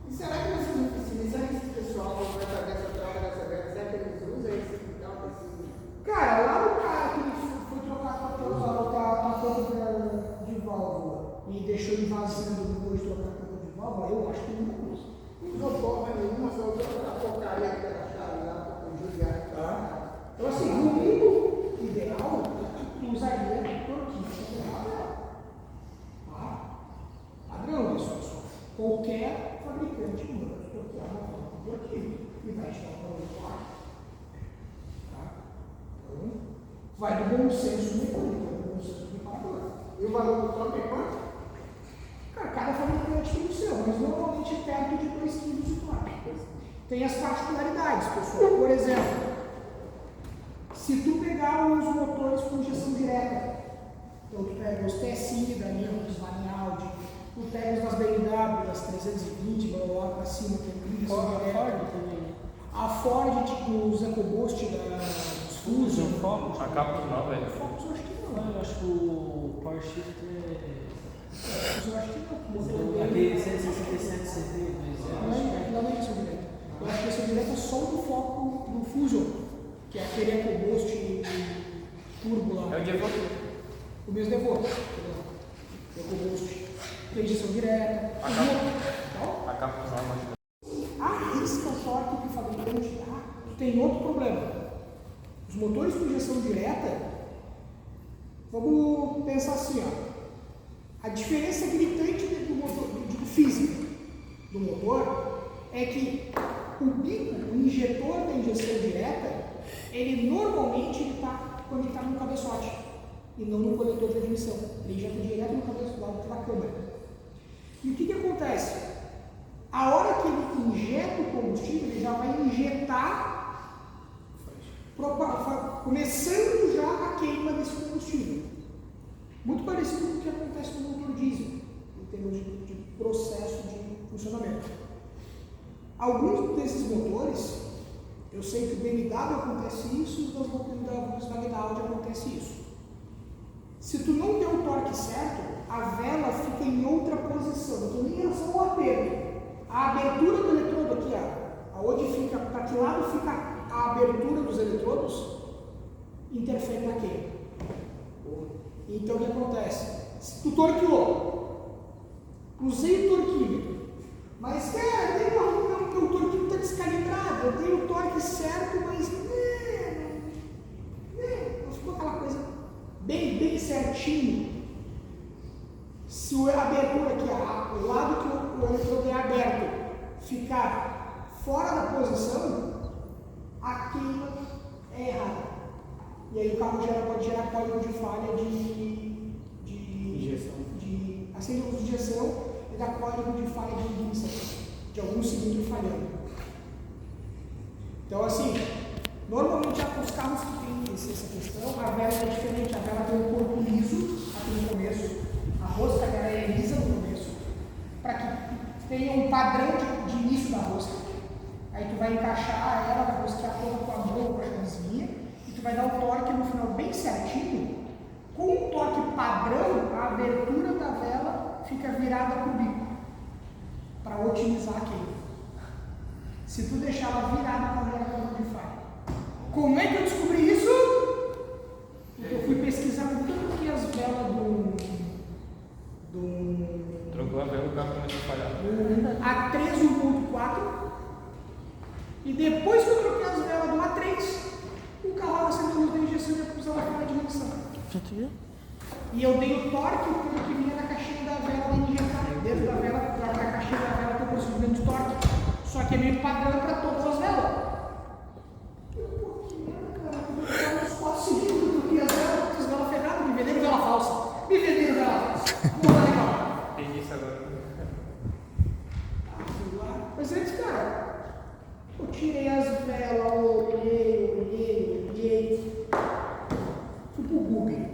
E será que nessa oficina, será que esse pessoal vai fazer essa troca dessa vela? Será que eles usam esse tal desse? Cara, lá no cara que foi trocar a tampa de e deixou ele vazando depois de trocar a tampa de válvula, eu acho que não é coisa. Não toma nenhuma, só a porcaria que era chave lá para judiar. Tá? Então, assim, no mínimo ideal, tu usaria torquinho para vela. Tá? Padrão isso, pessoal. Qualquer fabricante manda torquear uma vela com torquinho e vai te dar um valor claro. Tá? Então, vai do bom senso mecânico, do bom senso do reparador. E o valor do torque é quanto? Cara, cada fabricante tem o seu, mas normalmente é perto de 2 kg de torque. Tem as particularidades, pessoal. Por exemplo, se tu pegar os motores com injeção direta, então tu pega os TSI da linha Volkswagen Audi, tu pega os das BMW, das 320, blá blá blá, pra cima, que é injeção direta. A Ford, tipo, os EcoBoost dos Fusion. A capa nova é. Focus eu acho que não. Eu acho que o Power Shift Eu acho que não. O motor é dele- aquele 167 CV, mas Não é injeção direta. Eu acho que a injeção direta é só do foco do Fusion, que é aquele EcoBoost turbo lá. É o de evoluir. O mesmo devolve. EcoBoost. Tem injeção direta. Então, A capa nova. arrisca o torque que o fabricante dá. Tem outro problema. Os motores com injeção direta, vamos pensar assim, ó. A diferença gritante do motor, do físico do motor, é que o bico, o injetor da injeção direta, ele normalmente está conectado no cabeçote e não no coletor de admissão. Ele injeta direto no cabeçote da câmara. E o que acontece? A hora que ele injeta o combustível, ele já vai injetar, começando já a queima desse combustível. Muito parecido com o que acontece no motor diesel, em termos de processo de funcionamento. Alguns desses motores, eu sei que o BMW acontece isso, e os da Volkswagen Audi acontece isso. Se tu não der o torque certo, a vela fica em outra posição, então em relação ao aperto. A abertura do eletrodo aqui, ó, aonde fica, para que lado fica a abertura dos eletrodos, interfere na queima. Então o que acontece? Se tu torqueou, usei o torquímetro, mas cara, meu torquímetro está descalibrado, eu dei o torque certo, mas não ficou aquela coisa bem certinho. Se a abertura aqui, o lado que o eletrodo é aberto, ficar fora da posição, a queima é errada. E aí o carro pode gerar código de falha de acende a luz de injeção e dá código de falha de ignição, de algum cilindro falhando. Então assim, normalmente os carros que tem essa questão, a vela é diferente, a vela tem um corpo liso aqui no começo, a rosca dela é lisa no começo, para que tenha um padrão de início da rosca. Aí tu vai encaixar ela, vai rosquear toda com a mão, com a chãozinha, e tu vai dar o torque no final bem certinho. Com o torque padrão, a abertura da vela fica virada para o bico, para otimizar a queima. Se tu deixar ela virada, ela gera código de falha. Como é que eu descobri isso? Porque eu fui pesquisar tudo que as velas Trocou a vela, o carro começou a falhar. A3 1.4, e depois que eu troquei as velas do A3, o carro acendeu a luz da injeção e ia precisar da ignição. E eu dei o torque pelo que vinha na caixinha da vela da injeção. Dentro da vela, da caixinha da vela tem o procedimento de torque, só que é meio padrão para todas as velas. Pô, que merda, cara, eu tô uns 4 segundos eu troquei as velas ferradas, me venderam vela falsa. Me venderam vela falsa. Não tá legal. Tem isso agora. Mas antes, cara, eu tirei as velas, olhei, fui pro Google.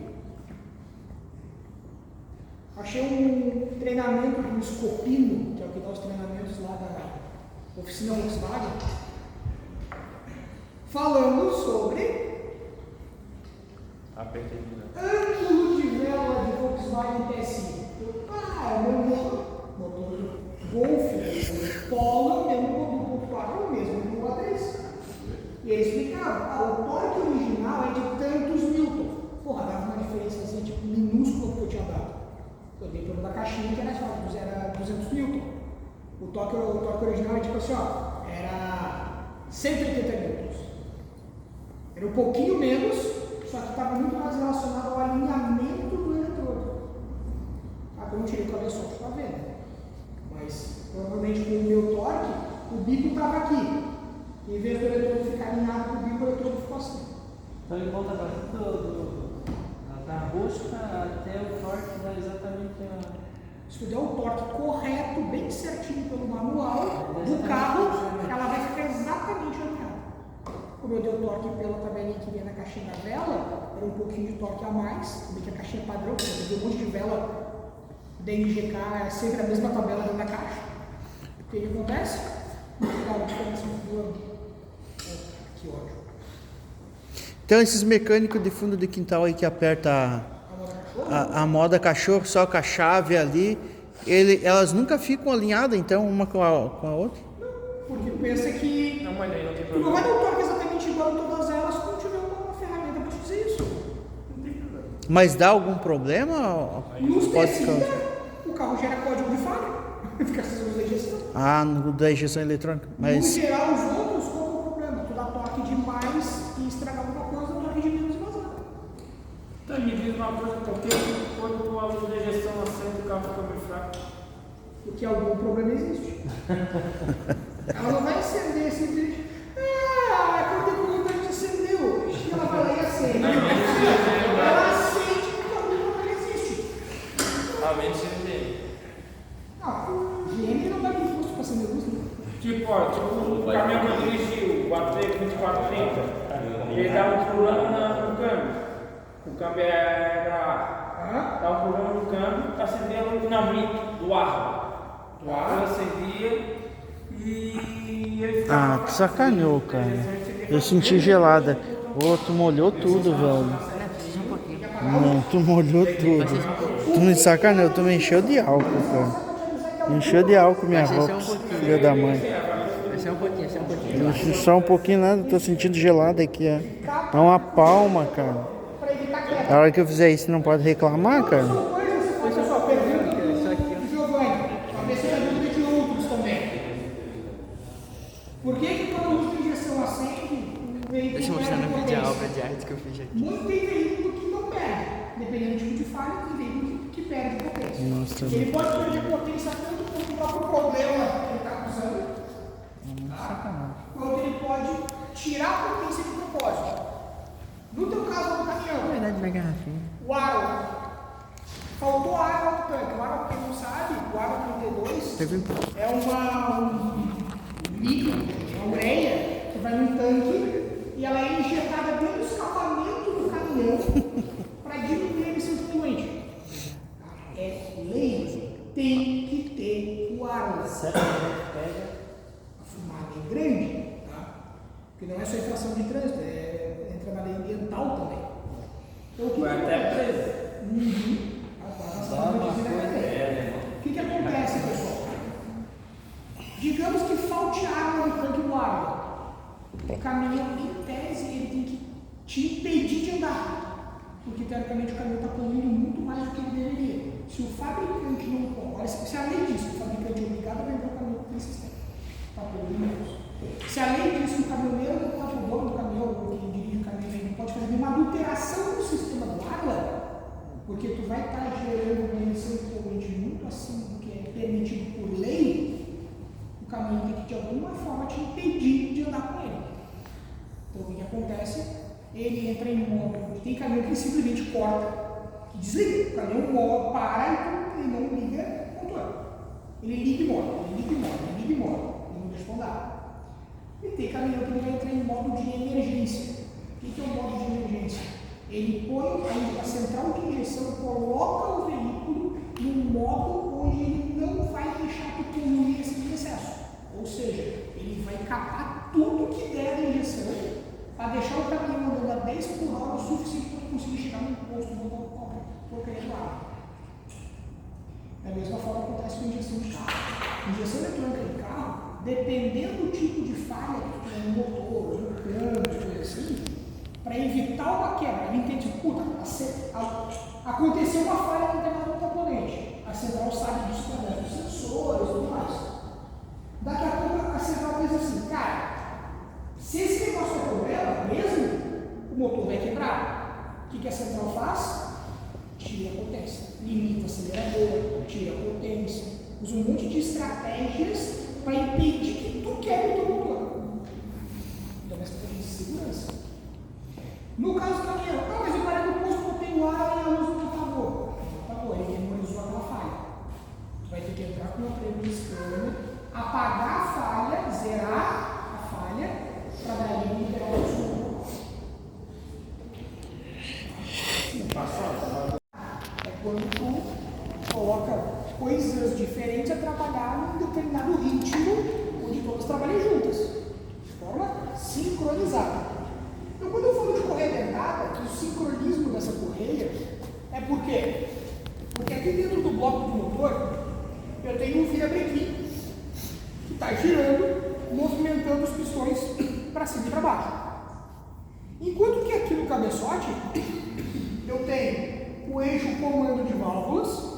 Achei um treinamento do Scopino, que é o que dá os treinamentos lá da oficina Volkswagen, falando sobre Apertei de novo. ângulo de vela de Volkswagen TSI. É o mesmo motor Golf, Polo, mesmo do 4, o mesmo do A3. E ele explicava, o torque original é de tantos newton. Porra, dava uma diferença tipo minúscula que eu tinha dado. Eu dei problema da caixinha que era 200 Newton. O torque original é tipo assim, ó, era 180 Newtons. Era um pouquinho menos, só que estava muito mais relacionado ao alinhamento do eletrodo. Eu não tirei o cabeçote para ver, né? Mas provavelmente com o meu torque, o bico estava aqui. Em vez do eletrodo ficar alinhado com o bico, o eletrodo ficou assim. Então ele conta bastante da rosca até o torque dá exatamente a... Se tu der o torque correto, bem certinho pelo manual do carro, ela vai ficar exatamente alinhada. Como eu dei o torque pela tabelinha que vinha na caixinha da vela, era um pouquinho de torque a mais, também que a caixinha é padrão, porque eu dei um monte de vela da NGK, é sempre a mesma tabela dentro da caixa. O que acontece? Cara, a diferença do que ódio. Então esses mecânicos de fundo de quintal aí que aperta a moda cachorro só com a chave ali, elas nunca ficam alinhadas então uma com a outra? Porque pensa que Não, mas aí não tem tu não vai problema. dar um torque exatamente igual em todas elas se não tiver uma ferramenta para te fazer isso. Não tem problema. Mas dá algum problema? Nos Pode tecidos, ficar... o carro gera código de falha. Fica sem luz da injeção. Ah, no da injeção eletrônica. No Mas geral, os outros, qual é o problema? Tu dá torque demais e estragar alguma coisa, dá torque de menos e vazar. Então me diz uma coisa, porque quando a luz de gestão acende, o carro fica muito fraco. Porque algum problema existe. Ela não vai acender simplesmente. Quando o voltante acendeu, ela vai lá e acende. Ela acende porque algum problema existe. A menos que ele tem. Não, GM não vai ter custo para acender luz, né? Tipo, ó, o caminhão que eu dirigi, o AT 2430, ele dava um problema no câmbio. O câmbio dava um problema no câmbio, acendia a luz, não, minto, do ar. Do ar acendia e ele ficava. ah, tu sacaneou, cara. Eu senti gelada. O outro molhou tudo, velho. Não, tu molhou tudo. Tu me sacaneou, tu me encheu de álcool, cara. Me encheu de álcool minha roupa, filha da mãe. Vai ser um pouquinho. Só um pouquinho nada, tô sentindo gelado aqui, ó. É uma palma, cara. A hora que eu fizer isso, não pode reclamar, cara. Pessoal, pergunta do Giovanni, talvez seja dúvida de outros também. Por que quando a luz de injeção acende, o veículo Deixa eu mostrar no perde vídeo a potência? obra de arte que eu fiz aqui. Muito tem veículo que não perde, dependendo do tipo de falha, tem veículo que perde potência. Nossa, Ele pode perder potência tanto quanto o próprio problema que ele está usando, quanto ele pode tirar a potência de propósito. No teu caso do caminhão, Na verdade, minha garrafinha. o aro, faltou água no tanque. O aro, quem não sabe, o aro 32 é um líquido, uma ureia, que vai no tanque e ela é injetada dentro do escapamento do caminhão para diminuir a emissão de poluente. É lei, tem que ter o aro. Pega a fumada é grande, tá? Porque não é só infração de trânsito, entra na lei ambiental também. Então, o que Vai até preso. O que acontece, pessoal? Digamos que falte água no tanque do ar. O caminhão, em tese, ele tem que te impedir de andar. Porque, teoricamente, o caminhão está poluindo muito mais do que ele deveria. Se o fabricante não... Olha, se a lei diz que o fabricante é obrigado a vender o caminhão com esse sistema, está poluindo menos. Se a lei diz que o caminhoneiro não pode, o dono do caminhão, ou quem dirige o caminhão, não pode fazer nenhuma adulteração no sistema do água, porque tu vai estar gerando uma emissão de poluente muito acima do que é permitido por lei, o caminhão tem que de alguma forma te impedir de andar com ele. Então o que acontece? Ele entra em modo, tem caminhão que simplesmente corta, que desliga, o caminhão para e não liga o motor. Ele liga e morre, ele liga e morre, ele liga e morre, ele não deixa andar. E tem caminhão que ele vai entrar em modo de emergência. O que é o modo de emergência? Ele põe a central de injeção, coloca o veículo num modo onde ele não vai deixar que poluir esse excesso. Ou seja, ele vai capar tudo que der da injeção para deixar o caminhão andando a 10 por hora o suficiente para conseguir chegar no posto do porcaria do ar. Da mesma forma acontece com a injeção de carro. Injeção eletrônica de carro, dependendo do tipo de falha que tem no motor, no câmbio, coisa assim, para evitar uma quebra. Ele entende, puta, aconteceu uma falha no determinado componente. A central sabe disso através dos sensores e tudo mais. Daqui a pouco a central pensa assim, cara, se esse negócio é problema mesmo, o motor vai quebrar. O que a central faz? Tira a potência, limita o acelerador, tira a potência, usa um monte de estratégias para impedir que tu quebre o teu motor. Então, essa estratégia de segurança. No caso do caminhão, mas eu parei no posto, botei o ar e a luz não apagou. Apagou, ele memorizou aquela falha. Tu vai ter que entrar com o aparelho de scanner, apagar a falha, zerar a falha, para daí liberar o som. É quando tu coloca coisas diferentes a trabalhar num determinado ritmo onde todas trabalham juntas, de forma sincronizada. Então, quando eu falo de correia dentada, o sincronismo dessa correia é por quê? Porque aqui dentro do bloco do motor eu tenho um virabrequim que está girando, movimentando os pistões para cima e para baixo. Enquanto que aqui no cabeçote eu tenho o eixo comando de válvulas,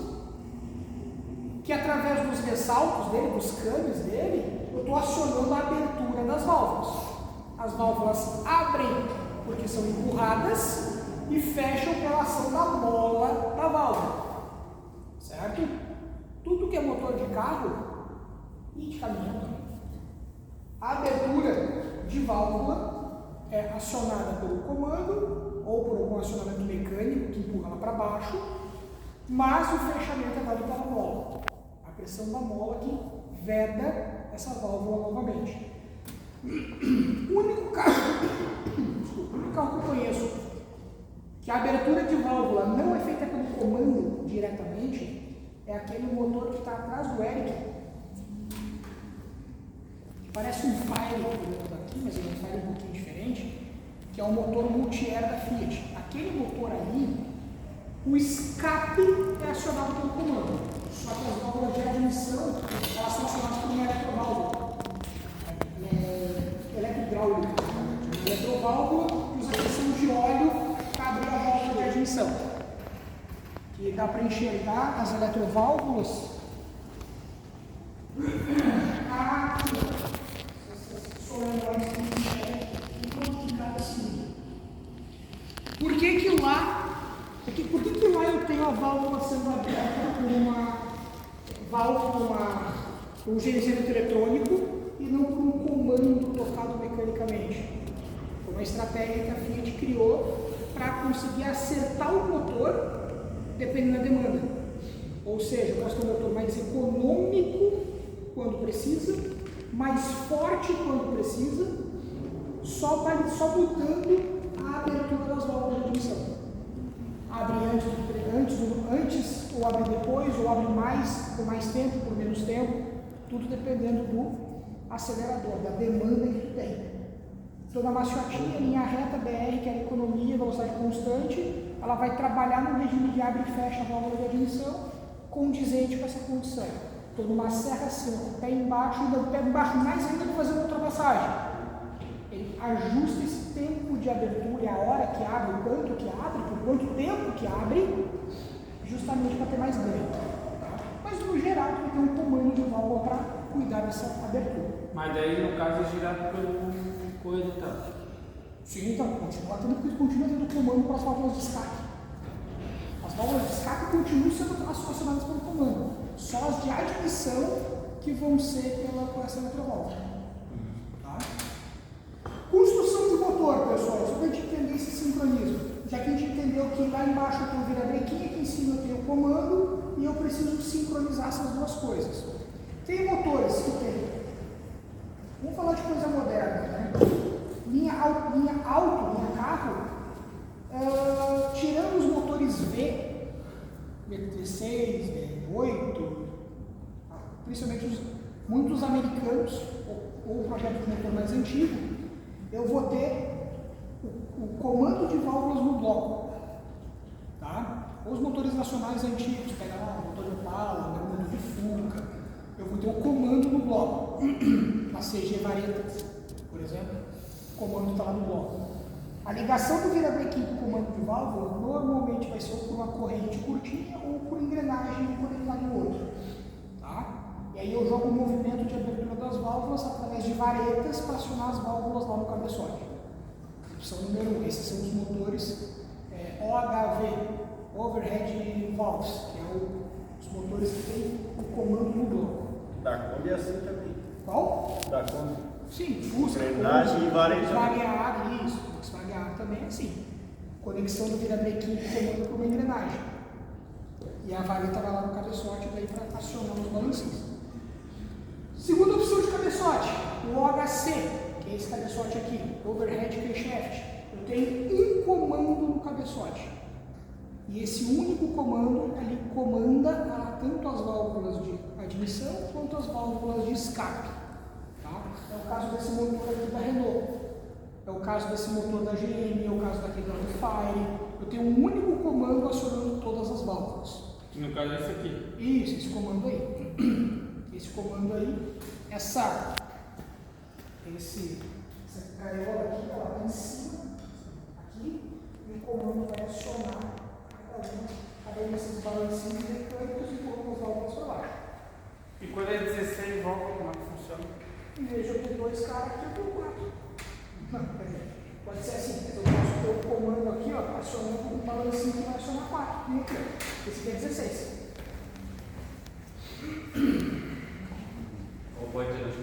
que através dos ressaltos dele, dos canos dele, eu estou acionando a abertura das válvulas. As válvulas abrem porque são empurradas e fecham pela ação da mola da válvula. Certo? Tudo que é motor de carro e de caminhão também. A abertura de válvula é acionada pelo comando ou por algum acionamento mecânico que empurra ela para baixo, mas o fechamento é dado pela mola. A pressão da mola que veda essa válvula novamente. O único carro que eu conheço que a abertura de válvula não é feita pelo comando diretamente é aquele motor que está atrás do Eric. Parece um Fire daqui, mas ele é um Fire um pouquinho diferente, que é um motor multi-air da Fiat. Aquele motor ali, o escape é acionado pelo comando, só que as válvulas de admissão elas são acionadas por uma eletroválvula. Eletrodráulica. Eletroválvula usa pressão de óleo para abrir a válvula de admissão. Que dá para enxergar as eletroválvulas aqui. Solenoides que enxergam em cada cilindro. Por que lá eu tenho a válvula sendo aberta por uma válvula, um gerenciamento eletrônico e não por um comando tocado mecanicamente? Foi uma estratégia que a Fiat criou para conseguir acertar o motor dependendo da demanda. Ou seja, eu posso ter um motor mais econômico quando precisa, mais forte quando precisa, só mudando a abertura das válvulas de admissão. Abre antes, ou abre depois, ou abre mais por mais tempo, por menos tempo, tudo dependendo do acelerador, da demanda que tu tem. Então, na maciotinha, linha reta, BR, que é a economia, velocidade constante, ela vai trabalhar no regime de abre e fecha a válvula de admissão, condizente com essa condição. Estou numa serra assim, ó, pé embaixo, ainda o pé embaixo mais ainda para fazer uma ultrapassagem. Ele ajusta esse tempo de abertura e a hora que abre, o quanto que abre, por quanto tempo que abre, justamente para ter mais ganho. Tá? Mas no geral, tu vai ter um comando de válvula para cuidar dessa abertura. Mas daí, no caso, é girado pelo coisa e tal. Sim, então, continua tendo comando para as válvulas de escape. As válvulas de escape continuam sendo acionadas pelo comando. Só as de admissão que vão ser por essa eletroválvula. Tá? Construção de motor, pessoal, só para a gente entender esse sincronismo. Já que a gente entendeu que lá embaixo eu tenho o virabrequim, aqui em cima eu tenho o comando e eu preciso sincronizar essas duas coisas. Tem motores que tem. Vamos falar de coisa moderna, né? Linha carro, tirando os motores V16, V8, principalmente muitos americanos, ou o projeto de motor mais antigo, eu vou ter o comando de válvulas no bloco. Tá? Os motores nacionais antigos, pega lá o motor de Opala, o motor de Fuca, eu vou ter o comando no bloco. A CG Vareta, por exemplo, o comando está lá no bloco. A A ligação do virabrequim com o comando de válvula normalmente vai ser por uma corrente curtinha ou por engrenagem conectada no outro. Tá? E aí eu jogo o movimento de abertura das válvulas através de varetas para acionar as válvulas lá no cabeçote. Opção número 1, esses são os motores OHV, Overhead Valves, que é os motores que tem o comando no bloco. Da Kombi é assim também. Qual? Da Kombi. Sim, Fusca, Engrenagem e varejo. Volkswagen, isso, Volkswagen também é assim. Conexão do virabrequim com comando por uma engrenagem. E a vareta vai lá no cabeçote daí para acionar os balancinhos. Segunda opção de cabeçote, o OHC, que é esse cabeçote aqui, Overhead Camshaft. Eu tenho um comando no cabeçote. E esse único comando, ele comanda tanto as válvulas de admissão quanto as válvulas de escape. Tá? É o caso desse motor aqui da Renault. É o caso desse motor da GM, é o caso daquele da Fire. Eu tenho um único comando acionando todas as válvulas. No caso é esse aqui. Isso, esse comando aí. Esse comando aí, essa gaiola aqui, ela está em cima, aqui, e o comando vai acionar cada um desses balancinhos mecânicos e colocar as válvulas para baixo. E quando é 16 válvulas, como é que funciona? Em vez de eu ter 2 caras aqui, eu tenho 4. Não, pode ser assim, eu posso ter o comando aqui, ó, acionando um balancinho que vai acionar 4. Aqui, ó. Esse aqui é 16. Ou pode ter as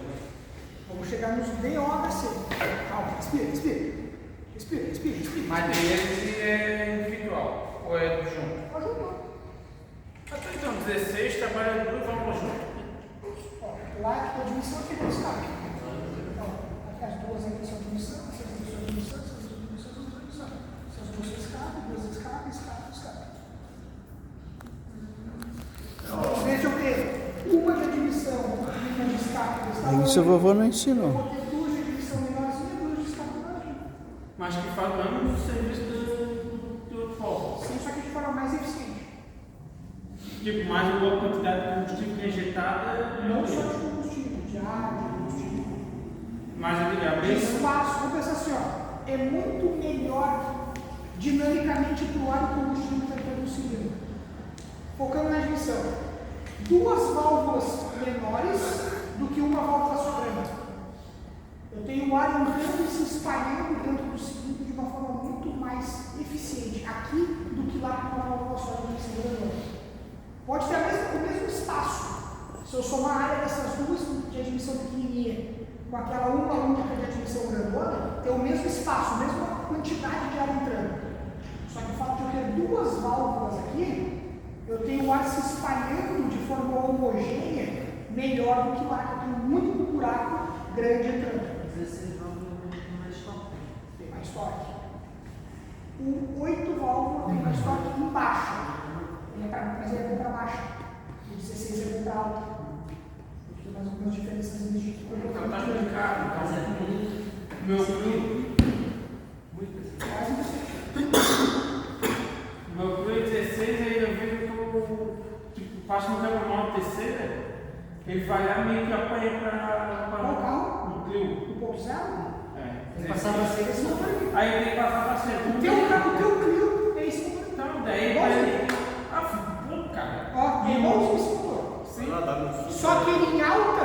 Vamos chegar nos DOHC. Calma, respira. Mas esse é individual, ou é junto? Pode juntar. Então 16 trabalha duas válvulas juntas. Lá a admissão aqui é do escape. Então, aqui as duas aqui são admissão, essas duas são admissão, essas duas admissão, essas duas admissão. Essas duas são escape, duas escape. Em vez de eu ter uma de admissão, uma de escape, Isso a vovó não eu ensinou. vou ter duas de admissão menorzinha e duas de escape menorzinha. Mas que faz o mesmo serviço do outro válvula. Sim, só que de forma mais eficiente. Tipo, mais uma boa quantidade de combustível que é injetada. Não só de combustível, de água, de combustível. Mas eu digo, a mesma. Espaço, vamos pensar assim, ó, é muito melhor dinamicamente para o ar o combustível que está dentro do cilindro. Focando na admissão, duas válvulas menores do que uma válvula sobrando. Eu tenho o ar entrando e se espalhando dentro do cilindro de uma forma muito mais eficiente aqui do que lá com uma válvula só de cilindro. Pode ter o mesmo espaço. Se eu somar a área dessas duas de admissão pequenininha com aquela uma única de admissão grandona, tem o mesmo espaço, a mesma quantidade de ar entrando. Só que o fato de eu ter duas válvulas aqui, eu tenho o ar se espalhando de forma homogênea melhor do que lá, que eu tenho um único buraco grande entrando. 16 válvulas tem mais torque. Tem mais torque. O 8 válvulas tem mais torque embaixo. Mas ele é bom para baixo. O 16 é bom para alto. Tem mais algumas diferenças de Então tá explicado. Mas é Meu cru. quase isso. Meu cru é 16, aí eu vejo que eu tipo, passo no campeonato terceira, ele vai lá meio que apanha para Qual carro? o Clio. O ponto zero? É. Tem que passar pra ser esse motor. Aí ele tem que passar para segunda. O teu Clio é esse motor. Então, daí ele. Ah, pô, cara. Ó, é igualzinho esse motor. Sim. Só que ele em alta